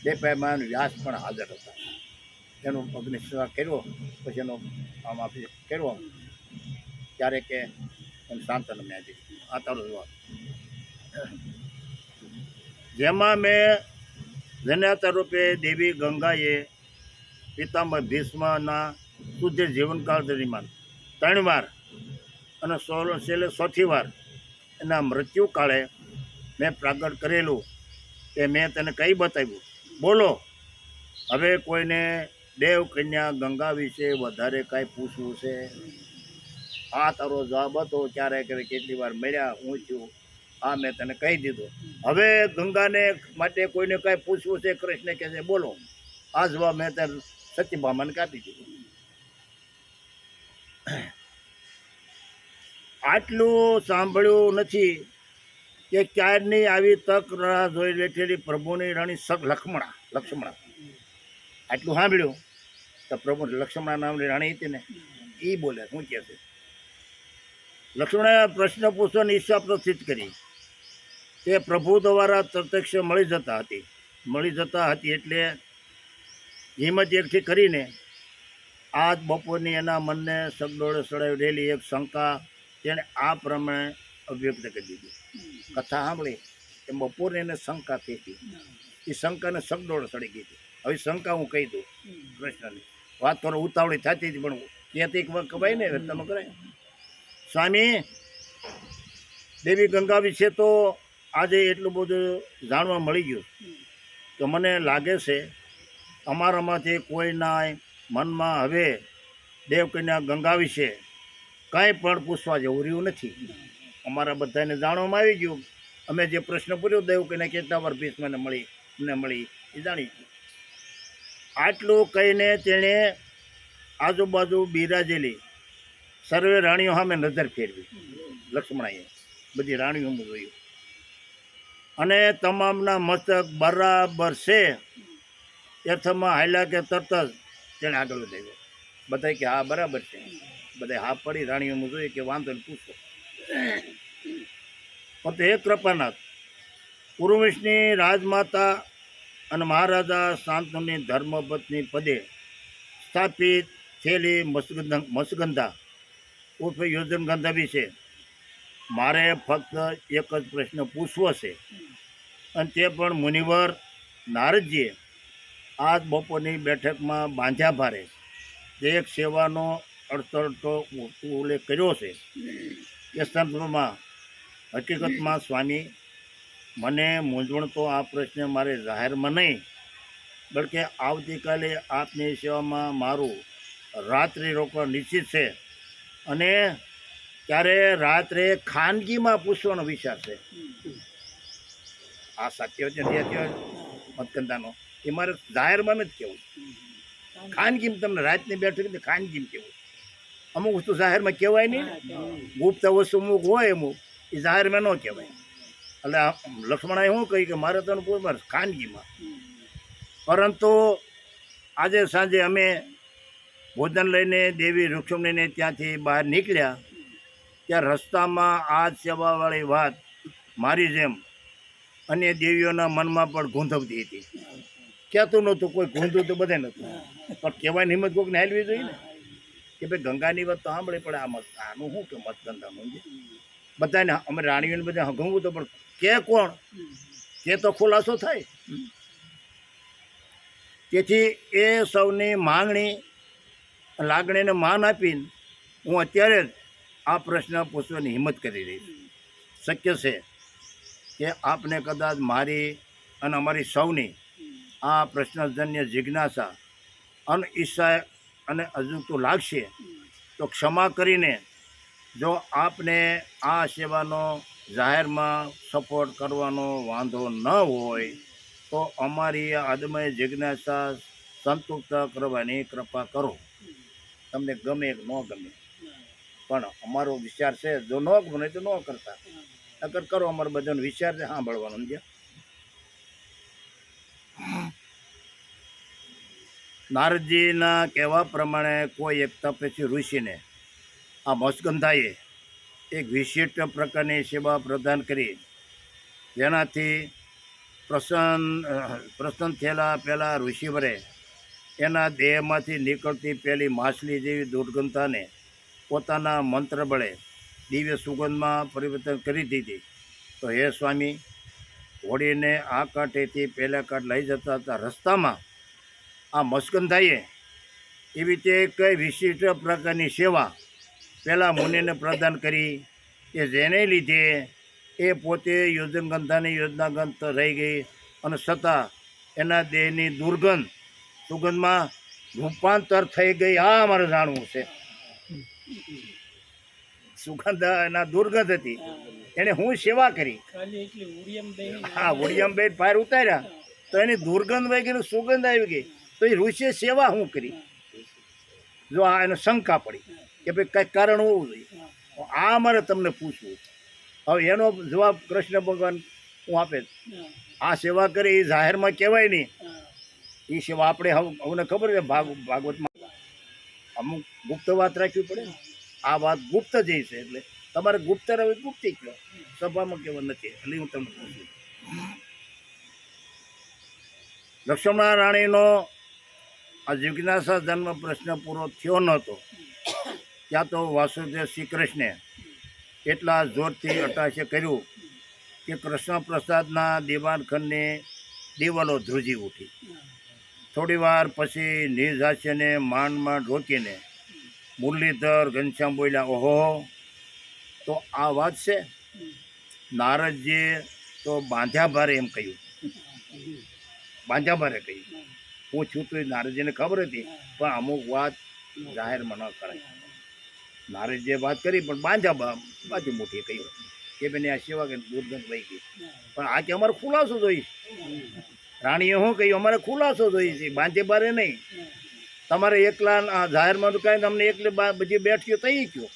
દેપાઈમાં વ્યાસ પણ હાજર હતા, એનો અગ્નિ સંસ્કાર કર્યો, પછી એનો આમ આપી કર્યો, ત્યારે કે એમ શાંતન મેં આપી. આ તારો જવાબ. જેમાં મેં જન્યાતા રૂપે દેવી ગંગાએ પિતામહ ભીષ્મના શુદ્ધ જીવનકાળ દરમિયાન 3 વાર અને છેલ્લે 4થી વાર એના મૃત્યુ કાળે મેં પ્રાગટ કરેલું કે મેં તને કંઈ બતાવ્યું. બોલો હવે કોઈને દેવ કન્યા ગંગા વિશે વધારે કાંઈ પૂછવું છે? આ તારો જવાબ હતો. ક્યારે કે કેટલી વાર મળ્યા, હું છું, આ મેં તને કહી દીધું. હવે ગંગાને માટે કોઈને કાંઈ પૂછવું છે? કૃષ્ણ કહે છે બોલો. આ જવાબ મેં ત્યારે સત્યભામાને કાપી દીધું. આટલું સાંભળ્યું નથી કે ક્યારની આવી તક રાહ જોઈ બેઠેલી પ્રભુની રાણી લક્ષ્મણા આટલું સાંભળ્યું તો પ્રભુ લક્ષ્મણા નામની રાણી હતી ને એ બોલે શું કહે છે. લક્ષ્મણાએ પ્રશ્ન પૂછવાની ઈચ્છા પ્રસિદ્ધ કરી. તે પ્રભુ દ્વારા પ્રત્યક્ષ મળી જતા હતી એટલે હિંમત એકઠી કરીને આજ બપોરની એના મનને સગડોળે સડાવી રહેલી એક શંકા તેણે આ પ્રમાણે અભ્યક્ત કરી દીધી. કથા સાંભળી કે બપોરે એને શંકા થઈ હતી, એ શંકાને સગડોળ સડી ગઈ હતી. હવે શંકા હું કહી દઉં કૃષ્ણની વાત કરો. ઉતાવળી થતી હતી પણ ત્યાંથી કવાય ને તમે કરાય. સ્વામી, દેવી ગંગા વિશે તો આજે એટલું બધું જાણવા મળી ગયું કે મને લાગે છે અમારામાંથી કોઈના મનમાં હવે દેવકન્યા ગંગા વિશે કાંઈ પણ પૂછવા જેવું રહ્યું નથી. અમારા બધાને જાણવામાં આવી ગયું. અમે જે પ્રશ્ન પૂછ્યો દેવકન્યા કેટલા વાર ભીષ્મ મને મળી એ જાણી ગયું. આટલું કહીને તેણે આજુબાજુ બિરાજેલી સર્વે રાણીઓ સામે નજર ફેરવી. લક્ષ્મણાએ બધી રાણીઓ જોયું અને તમામના મસ્તક બરાબર છે યથમાં હાલ્યા કે તરત જ તેણે આગળ વધાવ્યો. બધાય કે હા બરાબર છે. બધા હા પડી રાણીઓમાં જોઈએ કે વાંધો ને પૂછો. પણ હે કૃપાનાથ, ઉર્વશની રાજમાતા અને મહારાજા શાંતનુની ધર્મપત્ની પદે સ્થાપિત થયેલી મસગંધા ઉર્ફે યોજનગંધા વિશે મારે ફક્ત એક જ પ્રશ્ન પૂછવો છે, અને તે પણ મુનિવર નારદજીએ આજ બપોરની બેઠકમાં બાંધ્યા ભારે જે એક સેવાનો અડતડતો ઉલ્લેખ કર્યો છે એ સંદર્ભમાં હકીકતમાં સ્વામી મને મૂંઝવણ તો આ પ્રશ્ન મારે જાહેરમાં નહીં, બલકે આવતીકાલે આપની સેવામાં મારું રાત્રિ રોકાણ નિશ્ચિત છે, અને ત્યારે રાત્રે ખાનગીમાં પૂછવાનો વિચાર છે. આ સત્ય મતગંધાનો એ મારે જાહેરમાં નથી કહેવું. ખાનગીમાં તમને રાતની બેઠક ખાનગીમાં કહેવું. અમુક વસ્તુ જાહેરમાં કહેવાય નહીં. ગુપ્ત વસ્તુ અમુક હોય અમુક એ જાહેરમાં ન કહેવાય. એટલે લક્ષ્મણાએ શું કહ્યું કે મારે તો પૂછવા ખાનગીમાં. પરંતુ આજે સાંજે અમે ભોજન લઈને દેવી રૂક્ષ્મણીને ત્યાંથી બહાર નીકળ્યા ત્યાં રસ્તામાં આ સેવાવાળી વાત મારી જેમ અન્ય દેવીઓના મનમાં પણ ગૂંધવતી હતી. કહેતું નહોતું કોઈ, ગૂંધવું તો બધે નહોતું, પણ કહેવાની હિંમત કોઈકને હાલવી જોઈએ ને કે ભાઈ ગંગાની વાત તો સાંભળી પડે. આનું શું કે મતગંધાનું બધાને અમે રાણીઓને બધા ગમવું તો પણ કે કોણ કે તો ખુલાસો થાય. તેથી એ સૌની માંગણી લાગણીને માન આપીને હું અત્યારે જ આ પ્રશ્ન પૂછવાની હિંમત કરી રહી છું. શક્ય છે કે આપને કદાચ મારી અને અમારી સૌની આ પ્રશ્નજન્ય જિજ્ઞાસા અનઈચ્છા અને અજુકતું લાગશે તો ક્ષમા કરીને જો આપને આ સેવાનો જાહેરમાં સપોર્ટ કરવાનો વાંધો ન હોય તો અમારી આ અદમય જિજ્ઞાસા સંતુષ્ટ કરવાની કૃપા કરો. તમને ગમે કે ન ગમે, પણ અમારો વિચાર છે જો ન ગમે તો ન કરતા, અગર કરો. અમારો બધાનો વિચાર છે સાંભળવાનો. સમજ્યા? નારદજીના કહેવા પ્રમાણે કોઈ એક તપસ્વી ઋષિને આ મસ્ગંધાએ એક વિશિષ્ટ પ્રકારની સેવા પ્રદાન કરી, જેનાથી પ્રસન્ન થયેલા પહેલાં ઋષિવરે એના દેહમાંથી નીકળતી પહેલી માછલી જેવી દુર્ગંધાને પોતાના મંત્ર બળે દિવ્ય સુગંધમાં પરિવર્તન કરી દીધી. તો હે સ્વામી, હોડીને આ કાંઠેથી પહેલા કાંઠ લઈ જતા હતા રસ્તામાં આ મસ્ગંધાએ એવી રીતે કઈ વિશિષ્ટ પ્રકારની સેવા પહેલાં મુનિને પ્રદાન કરી કે જેને લીધે એ પોતે યોજનગંધાની યોજનાગંધ રહી ગઈ, અને છતાં એના દેહની સુગંધમાં રૂપાંતર થઈ ગઈ. આ અમારે જાણવું છે. સુગંધ એના દુર્ગંધ હતી, એણે હું સેવા કરી. હા, ઉડિયમભાઈ બહાર ઉતાર્યા તો એની દુર્ગંધ વહી ગઈ, સુગંધ આવી ગઈ. તો એ ઋષિએ સેવા શું કરી? જો આ એને શંકા પડી કે ભાઈ કંઈક કારણ હોવું જોઈએ. આ અમારે તમને પૂછવું. હવે એનો જવાબ કૃષ્ણ ભગવાન હું આપે. આ સેવા કરી એ જાહેરમાં કહેવાય નહીં. એ સેવા આપણે હવે ખબર છે ભાગવતમાં અમુક ગુપ્ત વાત રાખવી પડે ને. આ વાત ગુપ્ત જ છે, એટલે તમારે ગુપ્ત રહે ગુપ્તી કહો, સભામાં કહેવા નથી. એટલે હું તમને પૂછું. લક્ષ્મણ રાણીનો આ જિજ્ઞાસા જન્મ પ્રશ્ન પૂરો થયો નહોતો ત્યાં તો વાસુદેવ શ્રી કૃષ્ણે એટલા જોરથી અટાશે કર્યું કે કૃષ્ણ પ્રસાદના દિવાનખંડની દિવાલો ધ્રુજી ઉઠી. થોડી વાર પછી નિજ હાસ્યને માંડ રોકીને મુરલીધર ઘનશ્યામ બોલ્યા, ઓહો, તો આ વાત છે. નારદજીએ તો બાંધ્યા ભારે એમ કહ્યું, બાંધ્યા ભારે કહ્યું. હું છું તો નારદજીને ખબર હતી, પણ અમુક વાત જાહેરમાં ન કરાય. નારદજીએ વાત કરી પણ બાજુ મોટી કહ્યું કે બેન આ સેવા કે દુર્ગંધ વહી ગઈ. પણ આ કે અમારે ખુલાસો જોઈએ. રાણીએ શું કહ્યું, અમારે ખુલાસો જોઈએ છે, બાંધે બારે નહીં. તમારે એકલા આ જાહેરમાં તો કાંઈ તમને એકલી બધી બેઠીઓ થઈ ગયો.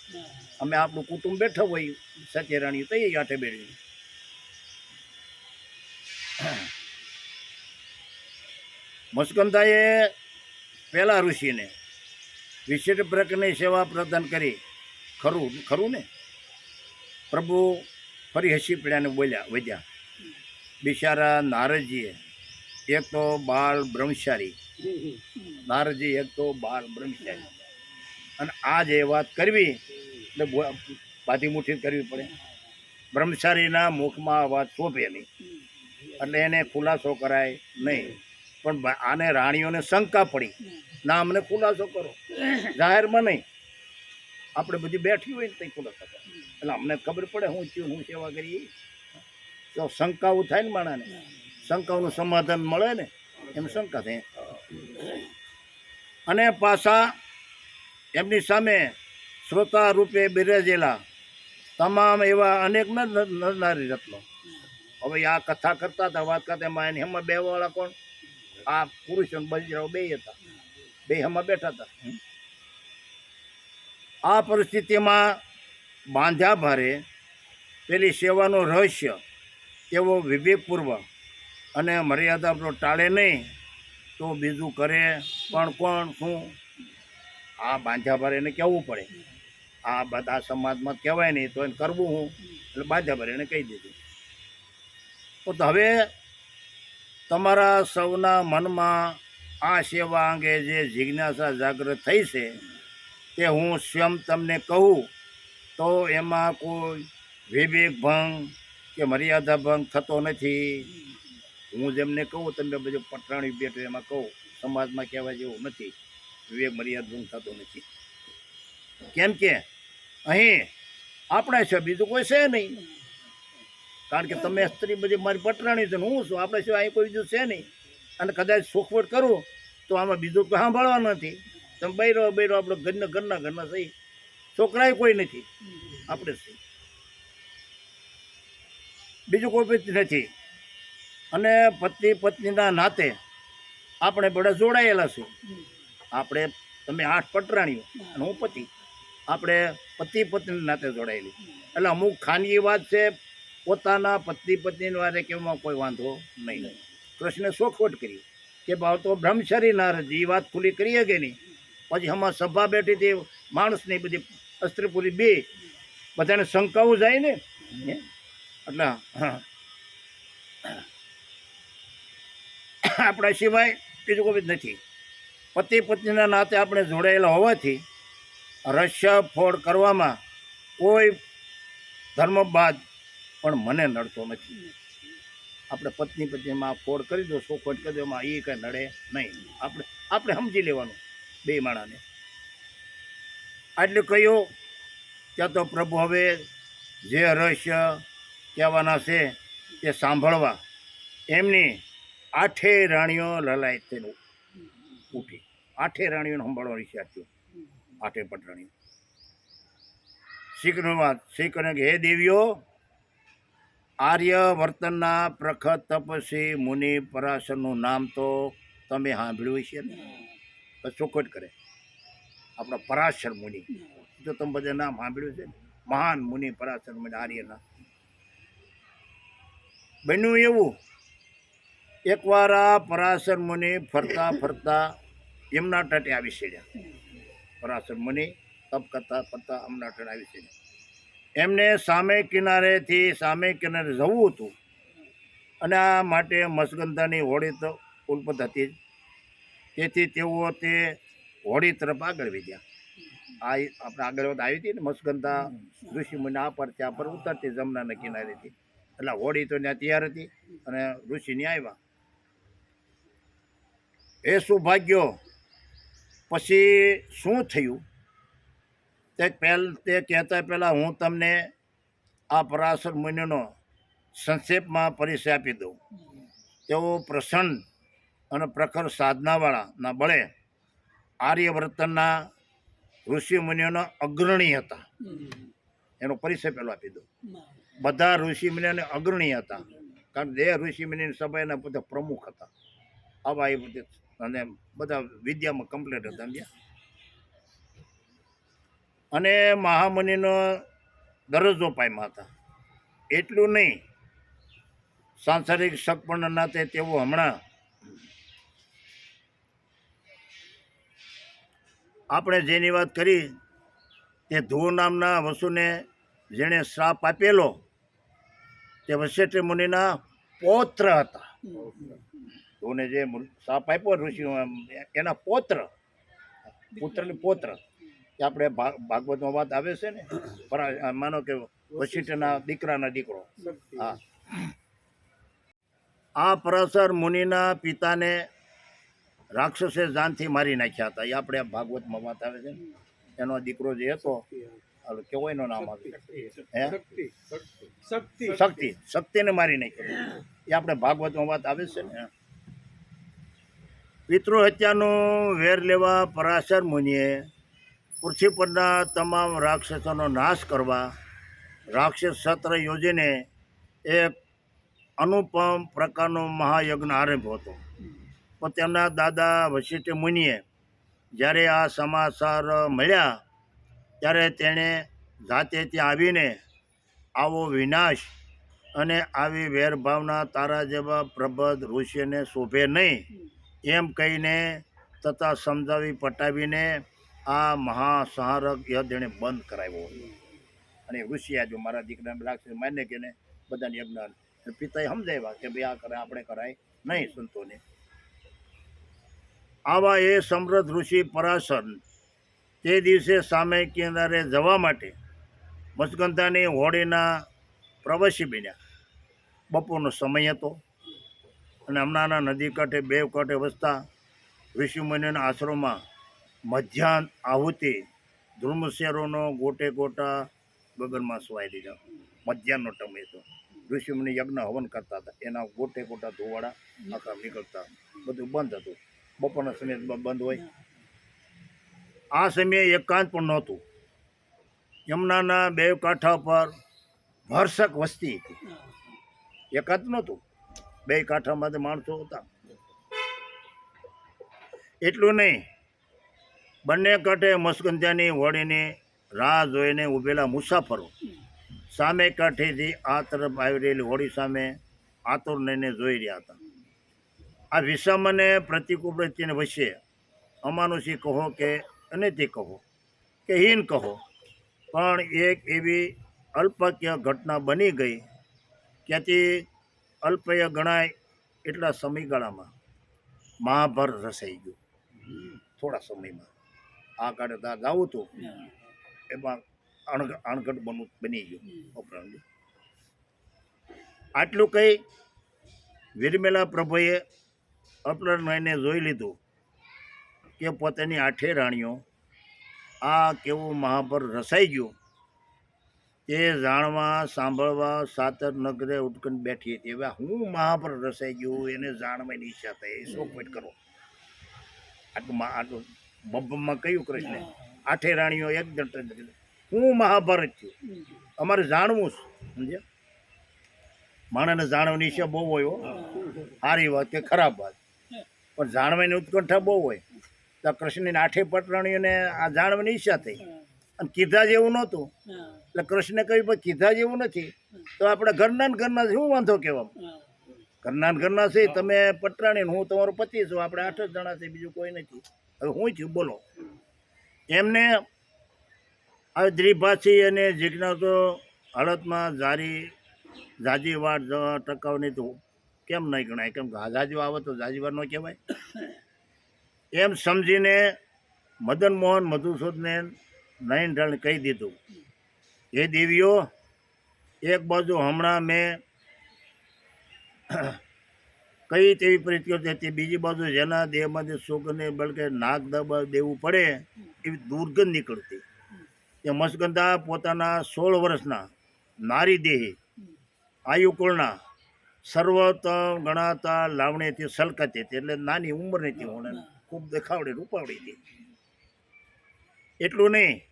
અમે આપણું કુટુંબ બેઠો હોય, સત્ય રાણીઓ થઈ આઠે બેઠી. મસ્કંદાએ પહેલા ઋષિને વિશિષ્ટ પ્રકારની સેવા પ્રદાન કરી. ખરું ને? પ્રભુ ફરી હસી પીડાને બોલ્યા વધ્યા. બિચારા નારદજીએ એક તો બાળ બ્રહ્મચારી, નારદજી એક તો બાળ બ્રહ્મચારી, અને આ જે વાત કરવી એટલે બાધી મુઠ્ઠી કરવી પડે. બ્રહ્મચારીના મુખમાં આ વાત શોભે નહીં, એટલે એને ખુલાસો કરાય નહીં. પણ આને રાણીઓને શંકા પડી, ના અમને ખુલાસો કરો, જાહેરમાં નહીં, આપણે બધી બેઠી હોય ને કંઈ ખુલાસો કરો, એટલે અમને ખબર પડે હું થયું, હું સેવા કરી. તો શંકાઓ થાય ને માણાને, શંકાઓનું સમાધાન મળે ને, એમ શંકા થાય. અને પાછા એમની સામે શ્રોતા રૂપે બિરાજેલા તમામ એવા અનેક નરનારી રત્નો. હવે આ કથા કરતા હતા, વાત કરતા, એમાં એમાં બે વાળા કોણ? આ પુરુષો બજરાઓ બે હતા, બે એમાં બેઠા હતા. આ પરિસ્થિતિમાં બાંધ્યા ભારે પેલી સેવાનું રહસ્ય એવો વિવેકપૂર્વક અને મર્યાદા ટાળે નહીં તો બીજું કરે પણ કોણ શું? આ બાંધ્યા ભારે એને કહેવું પડે. આ બધા સમાજમાં કહેવાય નહીં તો એને કરવું હું, એટલે બાંધ્યા ભારે એને કહી દીધું. તો હવે તમારા સૌના મનમાં આ સેવા અંગે જે જિજ્ઞાસા જાગૃત થઈ છે તે હું સ્વયં તમને કહું તો એમાં કોઈ વિવેક ભંગ કે મર્યાદા ભંગ થતો નથી. હું જેમને કહું તમે બધું પટરાણી બેઠો એમાં કહું, સમાજમાં કહેવાય જેવું નથી. વિવેક મર્યાદા ભંગ થતો નથી. કેમ કે અહીં આપણે છે, બીજું કોઈ છે નહીં. કારણ કે તમે સ્ત્રી બધી મારી પટરાણી છે, હું છું, આપણે શું અહીં કોઈ બીજું છે નહીં. અને કદાચ સુખવટ કરું તો આમાં બીજું કોઈ સાંભળવા નથી. તમે બૈરો આપણે ઘરના સહી, છોકરાએ કોઈ નથી, આપણે સહી, બીજું કોઈ નથી. અને પતિ પત્નીના નાતે આપણે બધા જોડાયેલા છું. આપણે તમે 8 પટરાણીઓ અને હું પતિ, આપણે પતિ પત્નીના નાતે જોડાયેલી. એટલે અમુક ખાનગી વાત છે, પોતાના પતિ પત્નીની વારે કેવામાં કોઈ વાંધો નહીં. કૃષ્ણે શોખવટ કરી કે ભાવ તો બ્રહ્મચારી નારદજી વાત ખુલ્લી કરીએ કે નહીં. પછી આમાં સભા બેઠી હતી, માણસની બધી અસ્ત્રીપુરી બે બધાને શંકાઓ જાય ને, એટલે આપણા સિવાય બીજું કોઈ નથી. પતિ પત્નીના નાતે આપણે જોડાયેલા હોવાથી રહસ્ય ફોડ કરવામાં કોઈ ધર્મબાદ પણ મને નડતો નથી. આપણે પત્નીમાં ફોડ કરી દો, શોખવટ કરી દો, એમાં એ કંઈ નડે નહીં. આપણે સમજી લેવાનું બે માણાને. આટલું કહ્યું ત્યાં તો પ્રભુ હવે જે રહસ્ય કહેવાના છે તે સાંભળવા એમની 8 રાણીઓ લલાયત થઈને ઉઠી. 8 રાણીઓને સંભાળવાની ઈચ્છા થયું. 8 પટરાણીઓ શ્રી કૃષ્ણ કે હે દેવીઓ, આર્યવર્તનના પ્રખત તપસ્વી મુનિ પરાશરનું નામ તો તમે સાંભળ્યું છે ને? તો ચોખવટ કરે આપણા પરાશર મુનિ, જો તમે બધા નામ સાંભળ્યું છે ને, મહાન મુનિ પરાશર મુનિ આર્યના. બન્યું એવું, એકવાર આ પરાશર મુનિ ફરતા ફરતા એમના તટે આવી ચડ્યા. પરાશર મુનિ તપ કરતા ફરતા એમના તટે આવી ચડ્યા. એમને સામે કિનારેથી સામે કિનારે જવું હતું, અને આ માટે મસ્કંદાની હોડી તો ઉલ્પત હતી. તેથી તેઓ તે હોડી તરફ આગળ વધ્યા. આ આપણે આગળ આવી હતી ને મસ્કંદા ઋષિમુનિ આ પર ત્યાં પર ઉતરતી જમનાના કિનારેથી. એટલે હોડી તો ત્યાં તૈયાર હતી અને ઋષિની આવ્યા. એ સૌભાગ્યો પછી શું થયું તે કહેતા પહેલાં હું તમને આ પરાશર મુનિનો સંક્ષેપમાં પરિચય આપી દઉં. તેઓ પ્રસન્ન અને પ્રખર સાધનાવાળાના બળે આર્યવર્તનના ઋષિ મુનિઓના અગ્રણી હતા. એનો પરિચય પહેલો આપી દઉં. બધા ઋષિ મુનિઓને અગ્રણી હતા, કારણ કે ઋષિ મુનિની સભાના પોતે પ્રમુખ હતા. આવા એ બધે અને બધા વિદ્યામાં કમ્પ્લીટ હતા સમજ્યા. અને મહામુનિનો દરજ્જો પામ્યા હતા. એટલું નહીં, સાંસારિક શકપણના નાતે તેઓ હમણાં આપણે જેની વાત કરી તે ધ્રુવ નામના વસુને જેણે શ્રાપ આપેલો તે વશિષ્ઠ મુનિના પૌત્ર હતા. ધ્રુવને જે શ્રાપ આપ્યો ઋષિ એના પુત્ર એ આપણે ભાગવતમાં વાત આવે છે ને, માનો કે વશિષ્ઠના દીકરાના દીકરો. હા, આ પરાશર મુનિના પિતાને રાક્ષસે જાનથી મારી નાખ્યા હતા. એ આપણે ભાગવતમાં વાત આવે છે ને, એનો દીકરો જે હતો કેવો એનું નામ આવ્યું હે શક્તિને મારી નાખ્યો. એ આપણે ભાગવતમાં વાત આવે છે ને. પિતૃ હત્યાનું વેર લેવા પરાશર મુનિએ પૃથ્વી પરના તમામ રાક્ષસોનો નાશ કરવા રાક્ષસ સત્ર યોજીને એક અનુપમ પ્રકારનો મહાયજ્ઞ આરંભ્યો હતો. પણ તેમના દાદા વશિષ્ઠ મુનિએ જ્યારે આ સમાચાર મળ્યા ત્યારે તેણે જાતે ત્યાં આવીને આવો વિનાશ અને આવી વેરભાવના તારા જેવા પ્રબુદ્ધ ઋષિને શોભે નહીં એમ કહીને તથા સમજાવી પટાવીને આ મહાસંહારક યજ્ઞ એણે બંધ કરાવ્યો હતો. અને ઋષિ જો મારા દીકરાને રાક્ષસ માને કે ને બધાને યજ્ઞ પિતાએ સમજાવ્યા કે ભાઈ આ કરે આપણે કરાય નહીં સંતોને. આવા એ સમૃદ્ધ ઋષિ પરાશર તે દિવસે સામે કિનારે જવા માટે મત્સ્યગંધાની હોડીના પ્રવાસી બન્યા. બપોરનો સમય હતો અને હમણાંના નદી કાંઠે બે કાંઠે વસતા ઋષિમુનિના આશ્રમમાં મધ્યાહન આહુતિ ધ્રુમશેરોનો ગોટે ગોટા ગગનમાં સુવાઈ દીધા. મધ્યાહનનો સમય હતો. ઋષિમુનિ યજ્ઞ હવન કરતા હતા. એના ગોટે ગોટા ધોવાડા આખા નીકળતા. બધું બંધ હતું. બપોરના સમયે બંધ હોય. આ સમયે એકાંત પણ નહોતું. યમુનાના બે કાંઠા પર ભરસક વસ્તી હતી. એકાંત નહોતું. બે કાંઠામાં માણસો હતા. એટલું નહીં, બંને કાંઠે મત્સ્યગંધાની હોડીની રાહ જોઈને ઊભેલા મુસાફરો સામે કાંઠેથી આ તરફ આવી રહેલી હોડી સામે આતુર લઈને જોઈ રહ્યા હતા. આ વિષમ અને પ્રતિકૂળ પ્રત્યેને વચ્ચે અમાનુષી કહો કે અનૈતિક કહો કે હીન કહો, પણ એક એવી અલ્પક્ય ઘટના બની ગઈ ત્યાંથી અલ્પય ગણાય એટલા સમયગાળામાં મહાભારત રચાઈ ગયું. થોડા સમયમાં આ કાળે ત્યાં ગાવું હતું એમાં અણઘટ બની ગયું. ઉપરાંત આટલું કંઈ વિરમેલા પ્રભુએ અપરાને જોઈ લીધું કે પોતાની આઠે રાણીઓ આ કેવું મહાભારત રચાઈ ગયું તે જાણવા સાંભળવા સાતર નગરે ઉત્કંઠ બેઠી હતી. હવે હું મહાભારત રચાઈ ગયું એને જાણવાની ઈચ્છા થઈ. એ શોખ પેટ કરો. આટલું બબ્બમાં કહ્યું કૃષ્ણે આઠે રાણીઓ એક દંડ હું મહાભારત થયું અમારે જાણવું છે. સમજ્યા? માણસને જાણવાની ઈચ્છા બહુ હોય. સારી વાત કે ખરાબ વાત, પણ જાણવાની ઉત્કંઠા બહુ હોય. તો કૃષ્ણની આઠે પટરાણીઓને આ જાણવાની ઈચ્છા થઈ અને કીધા જેવું નહોતું. એટલે કૃષ્ણે કહ્યું પણ કીધા જેવું નથી તો આપણે ઘરના ને ઘરના શું વાંધો કહેવામાં? ઘરના ને ઘરના છે. તમે પટરાણી હું તમારો પતિ છું. આપણે 8 જ જણા છે, બીજું કોઈ નથી. હવે હું થયું બોલો? એમને આ દ્વિભાષી અને જિજ્ઞાસો હાલતમાં જાજી વાર ટકાવની તો કેમ નહીં ગણાય? કેમ જાજી આવે તો જાજી વાર ન કહેવાય? એમ સમજીને મદન મોહન મધુસૂદને નયન ઢાળને કહી દીધું, એ દેવીઓ, એક બાજુ હમણાં મેં કઈ તેવી પરિસ્થિતિઓ હતી, બીજી બાજુ જેના દેહમાંથી સુગંધને બલકે નાક દબા દેવું પડે એવી દુર્ગંધ નીકળતી. એ મત્સ્યગંધા પોતાના 16 વર્ષના નારી દેહી આયુકુળના સર્વોત્તમ ગણાતા લાવણીથી સલકતી હતી, એટલે નાની ઉંમરની હતી, હું ખૂબ દેખાવડી રૂપાવડી હતી. એટલું નહીં,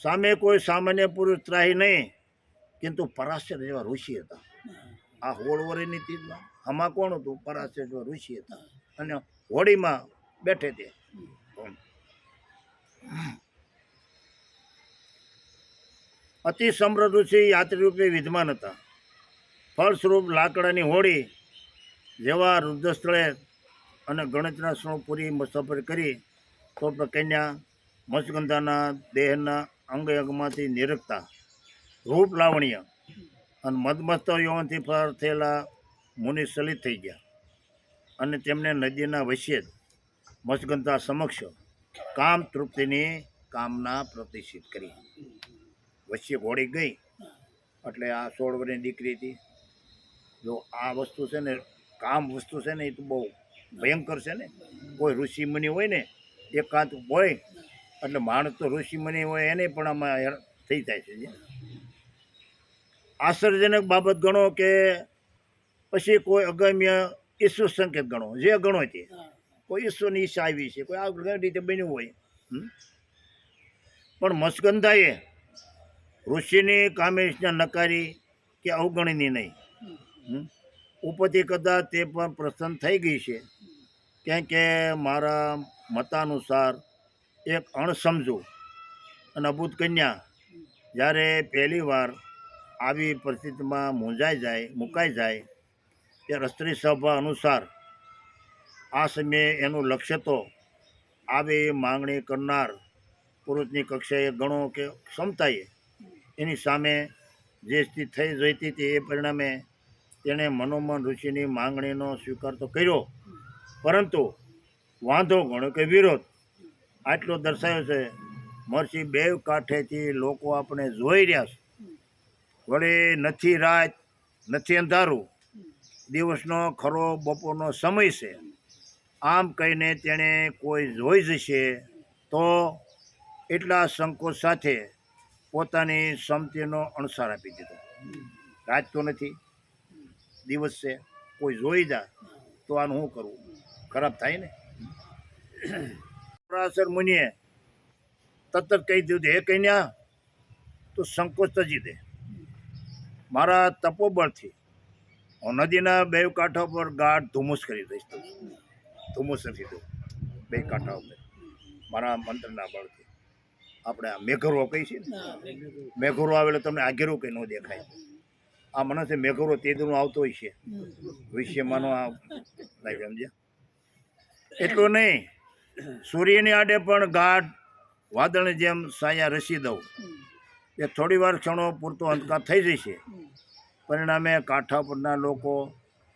સામે કોઈ સામાન્ય પુરુષ ત્રાહી નહીં, કિંતુ પરાશર જેવા ઋષિ હતા. આ હોળવરીની તીજમાં આમાં કોણ હતું? પરાશર જેવા ઋષિ હતા, અને હોળીમાં બેઠે તે. અતિ સમૃદ્ધ ઋષિ યાત્રી રૂપે વિદ્યમાન હતા. ફળસ્વરૂપ લાકડાની હોળી જેવા રુદ્ર સ્થળે અને ગણિતના ક્ષણો પૂરી મુસાફરી કરી તો કન્યા મત્સ્યગંધાના દેહના અંગ અંગમાંથી નિરખતા રૂપ લાવણ્ય અને મદમસ્ત યૌવનથી પર થયેલા મુનિ સલિત થઈ ગયા, અને તેમને નદીના વચ્ચે જ મત્સ્યગંધા સમક્ષ કામ તૃપ્તિની કામના પ્રતિષ્ઠિત કરી. વચ્ચે ઘોડી ગઈ એટલે આ 16 વર્ષની દીકરી હતી. જો આ વસ્તુ છે ને, કામ વસ્તુ છે ને, એ તો બહુ ભયંકર છે ને. કોઈ ઋષિમુનિ હોય ને, એકાંત હોય એટલે માણસ તો ઋષિમુનિ હોય એને પણ આમાં થઈ જાય છે. આશ્ચર્યજનક બાબત ગણો કે પછી કોઈ અગમ્ય ઈશ્વર સંકેત ગણો, જે ગણો તે કોઈ ઈશ્વરની ઈચ્છા આવી છે, કોઈ આ ઘણી રીતે બન્યું હોય. પણ મત્સ્યગંધાએ ઋષિની કામેશને નકારી કે અવગણીની નહીં. ઉપરથી કદાચ તે પણ પ્રસન્ન થઈ ગઈ છે, કેમ કે મારા મતાનુસાર એક અણસમજુ અને અબૂત કન્યા જ્યારે પહેલી વાર આવી પરિસ્થિતિમાં મુકાઈ જાય ત્યારે સ્ત્રી સભા અનુસાર આ સમયે એનું લક્ષ્ય તો આવી માંગણી કરનાર પુરુષની કક્ષાએ ગણો કે ક્ષમતાએ એની સામે જે સ્થિતિ થઈ જોઈતી હતી, એ પરિણામે તેણે મનોમન ઋષિની માંગણીનો સ્વીકાર તો કર્યો, પરંતુ વાંધો ગણો કે વિરોધ આટલો દર્શાવ્યો છે. મહર્ષિ બેવ કાંઠેથી લોકો આપણે જોઈ રહ્યા છે, વળી નથી રાત નથી અંધારું, દિવસનો ખરો બપોરનો સમય છે. આમ કહીને તેણે કોઈ જોઈ જશે તો એટલા સંકોચ સાથે પોતાની સંમતિનો અણસાર આપી દીધો. રાત તો નથી, દિવસ છે, કોઈ જોઈ જાય તો આનું શું કરવું? ખરાબ થાય ને. પરાશર મુનિએ તરત કહી દીધું, હે કન્યા, તું સંકોચ તજી દે. મારા તપોબળથી હું નદીના બે કાંઠા પર ગાઢ ધુમ્મસ કરી દઈશ. ધુમ્મસ નથી દઉં બે કાંઠા ઉપર મારા મંત્રના બળથી. આપણે આ મેઘરો કહી છે ને, મેઘરો આવેલો તમને આગેરો કંઈ ન દેખાય. આ મને છે મેઘરો તેદનું આવતો હોય છે વિશ્વમાંનો આ નહીં, સમજ્યા? એટલું નહીં, સૂર્યની આડે પણ ગાઢ વાદળની જેમ સાયા રસી દઉં. એ થોડી વાર ક્ષણો પૂરતો અંધકાર થઈ જશે, પરિણામે કાંઠા પરના લોકો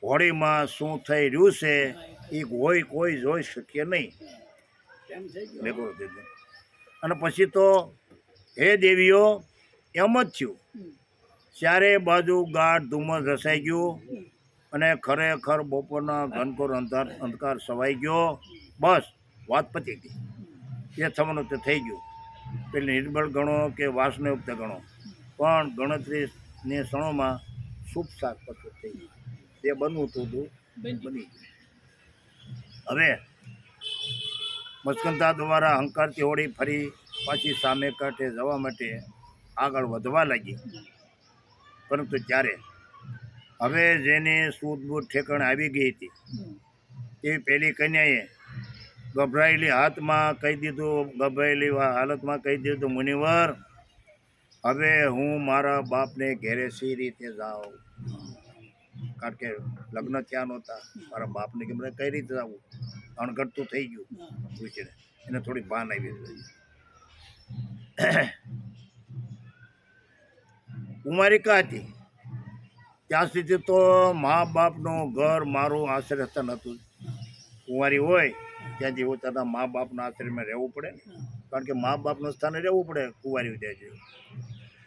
હોળીમાં શું થઈ રહ્યું છે એ કોઈ જોઈ શકીએ નહીં. મેઘરો તેદનું. અને પછી તો હે દેવીઓ, એમ જ થયું. ચારે બાજુ ગાઢ ધુમ્મસ રસાઈ ગયું અને ખરેખર બપોરના ઘનઘોર અંધકાર સવાઈ ગયો. બસ વાત પતી ગઈ. એ થવાનું તે થઈ ગયું. પેલી નિર્બળ ગણો કે વાસનાયુક્ત ગણો, પણ ગણતરીની ક્ષણોમાં શુભ સાત પછું થઈ ગયું. તે બનવું હતું બની ગયું. હવે મત્સ્યગંધા દ્વારા હંકારતી હોળી ફરી પાછી સામે કાંઠે જવા માટે આગળ વધવા લાગી. પરંતુ ત્યારે હવે જેની સૂઝબૂઝ ઠેકાણે આવી ગઈ હતી એ પેલી કન્યાએ ગભરાયેલી હાલતમાં કહી દીધું, મુનિવર, હવે હું મારા બાપને ઘેરે સી રીતે જાઉં? કારણ કે લગ્ન થયા નહોતા, મારા બાપને કેમ કઈ રીતે જવું? અણઘડતું થઈ ગયું પૂછીને એને થોડી ભાન આવી. કુમારિકા હતી ત્યાં સુધી તો મા બાપનું ઘર મારું આશ્રય સ્થાન હતું. કુંવારી હોય ત્યાંથી પોતાના મા બાપના આશ્રયમાં રહેવું પડે ને, કારણ કે મા બાપનું સ્થાને રહેવું પડે કુંવારી ત્યાં છે.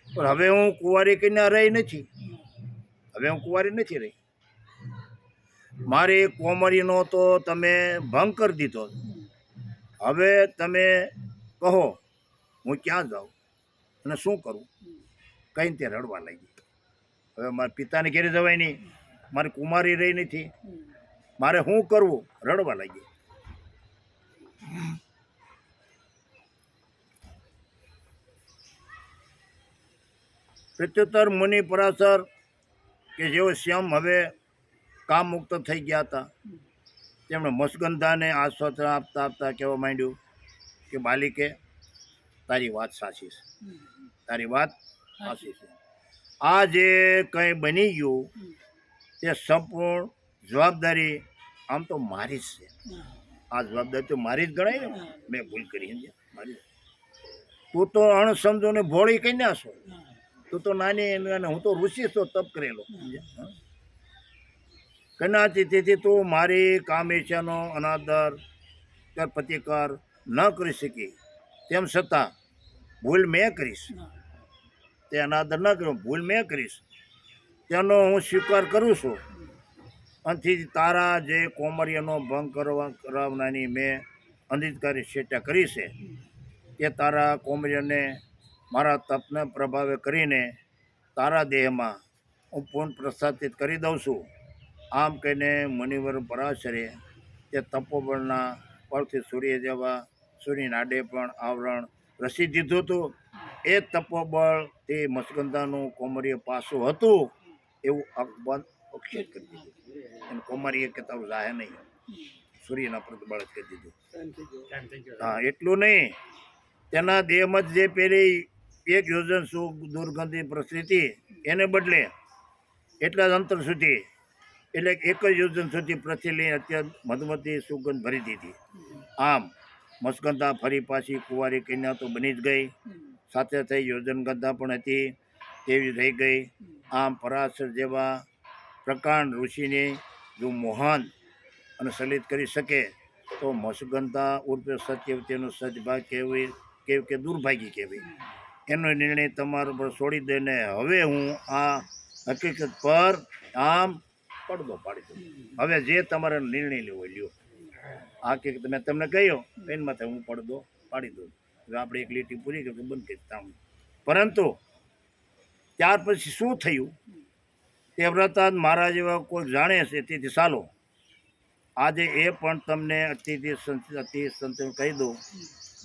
પણ હવે હું કુંવારી કન્યા રહી નથી. હવે હું કુંવારી નથી રહી. મારી કોમરીનો તો તમે ભંગ કરી દીધો. હવે તમે કહો હું ક્યાં જાઉં અને શું કરું? કહીને તે રડવા લાગી. હવે મારા પિતાને ઘેરે જવાય નહીં, મારી કુમારી રહી નથી, મારે શું કરવું? રડવા લાગી. પ્રત્યુત્તર મુનિ પરાશર કે જેઓ શ્યામ હવે કામ મુક્ત થઈ ગયા હતા, તેમણે મસ્કંધાને આશ્વાસન આપતા આપતા કહેવા માંડ્યું કે બાલિકે, તારી વાત સાચી છે, તારી વાત સાચી છે. આ જે કંઈ બની ગયું તે સંપૂર્ણ જવાબદારી આમ તો મારી જ છે. આ જવાબદારી તો મારી જ ગણાય ને. મેં ભૂલ કરી છે મારી. તું તો અણસમજો ને ભોળી કઈ ના છો. તું તો નાની અને હું તો ઋષિ છો, તપ કરેલો. કનાથી તેથી તું મારી કામેચ્છાનો અનાદર કર પ્રતિકાર ન કરી શકી, તેમ છતાં ભૂલ મેં કરીશ. તે અનાદર ન કર્યો, ભૂલ મેં કરીશ તેનો હું સ્વીકાર કરું છું. અને તારા જે કોમર્યનો ભંગ કરાવનાની મેં અધિકારી સેટા કરી છે, તે તારા કોમર્યને મારા તપને પ્રભાવે કરીને તારા દેહમાં હું પૂર્ણ પ્રસાદિત કરી દઉં છું. આમ કહીને મુનિવર પરાશરે તે તપોબળના પરથી સૂર્ય જેવા સૂર્યના આડે પણ આવરણ રસી દીધું હતું. એ તપોબળથી મસ્કંધાનું કોમર્ય પાસું હતું એવું અકબંધ અક્ષેપ કરી દીધું. અને કોમર્ય કે તારું જાહે નહીં, સૂર્યના પ્રતિબળ કરી દીધું. હા, એટલું નહીં, તેના દેહમાં જે પેલી 1 યોજન દુર્ગંધી પ્રસરી એને બદલે એટલા જ અંતર સુધી, એટલે 1 જ યોજન સુધી પ્રચેલી અત્યંત મધમતી સુગંધ ભરી દીધી. આમ મસ્કંધા ફરી પાછી કુંવારી કન્યા તો બની જ ગઈ, સાથે થઈ યોજન ગંધા પણ હતી તેવી રહી ગઈ. આમ પરાશર જેવા પ્રકાંડ ઋષિને જો મોહન અને સલિત કરી શકે તો મસ્કંધા ઉર્ફે સત્યવતીનું સદભાગ કહેવી કે દુર્ભાગ્ય કહેવી. એનો નિર્ણય તમારા પર છોડી દઈને હવે હું આ હકીકત પર આમ પડદો પાડી દઉં. હવે જે તમારે નિર્ણય લેવો લ્યો. આ કે મેં તમને કહ્યું એના માટે હું પડદો પાડી દઉં. હવે આપણે એક લીટી પૂરી કરી બંધ કરી તામ. પરંતુ ત્યાર પછી શું થયું તે વ્રતાંત મારા જેવા કોઈ જાણે છે, તેથી ચાલો આજે એ પણ તમને અતિ સંતોષ કહી દઉં.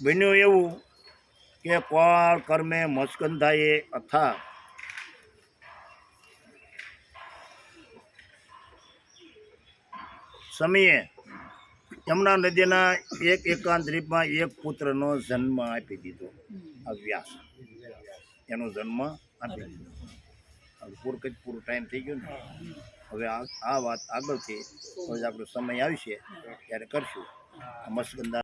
બન્યું એવું કે કોળ કર્મે મસ્કંધાએ અથા સમયે યમુના નદીના એક એકાંત દ્વીપમાં એક પુત્રનો જન્મ આપી દીધો. આ વ્યાસ એનો જન્મ આપી દીધો. પૂરો ટાઈમ થઈ ગયો ને. હવે આ વાત આગળથી આપણો સમય આવશે ત્યારે કરશું. મસ્કંધા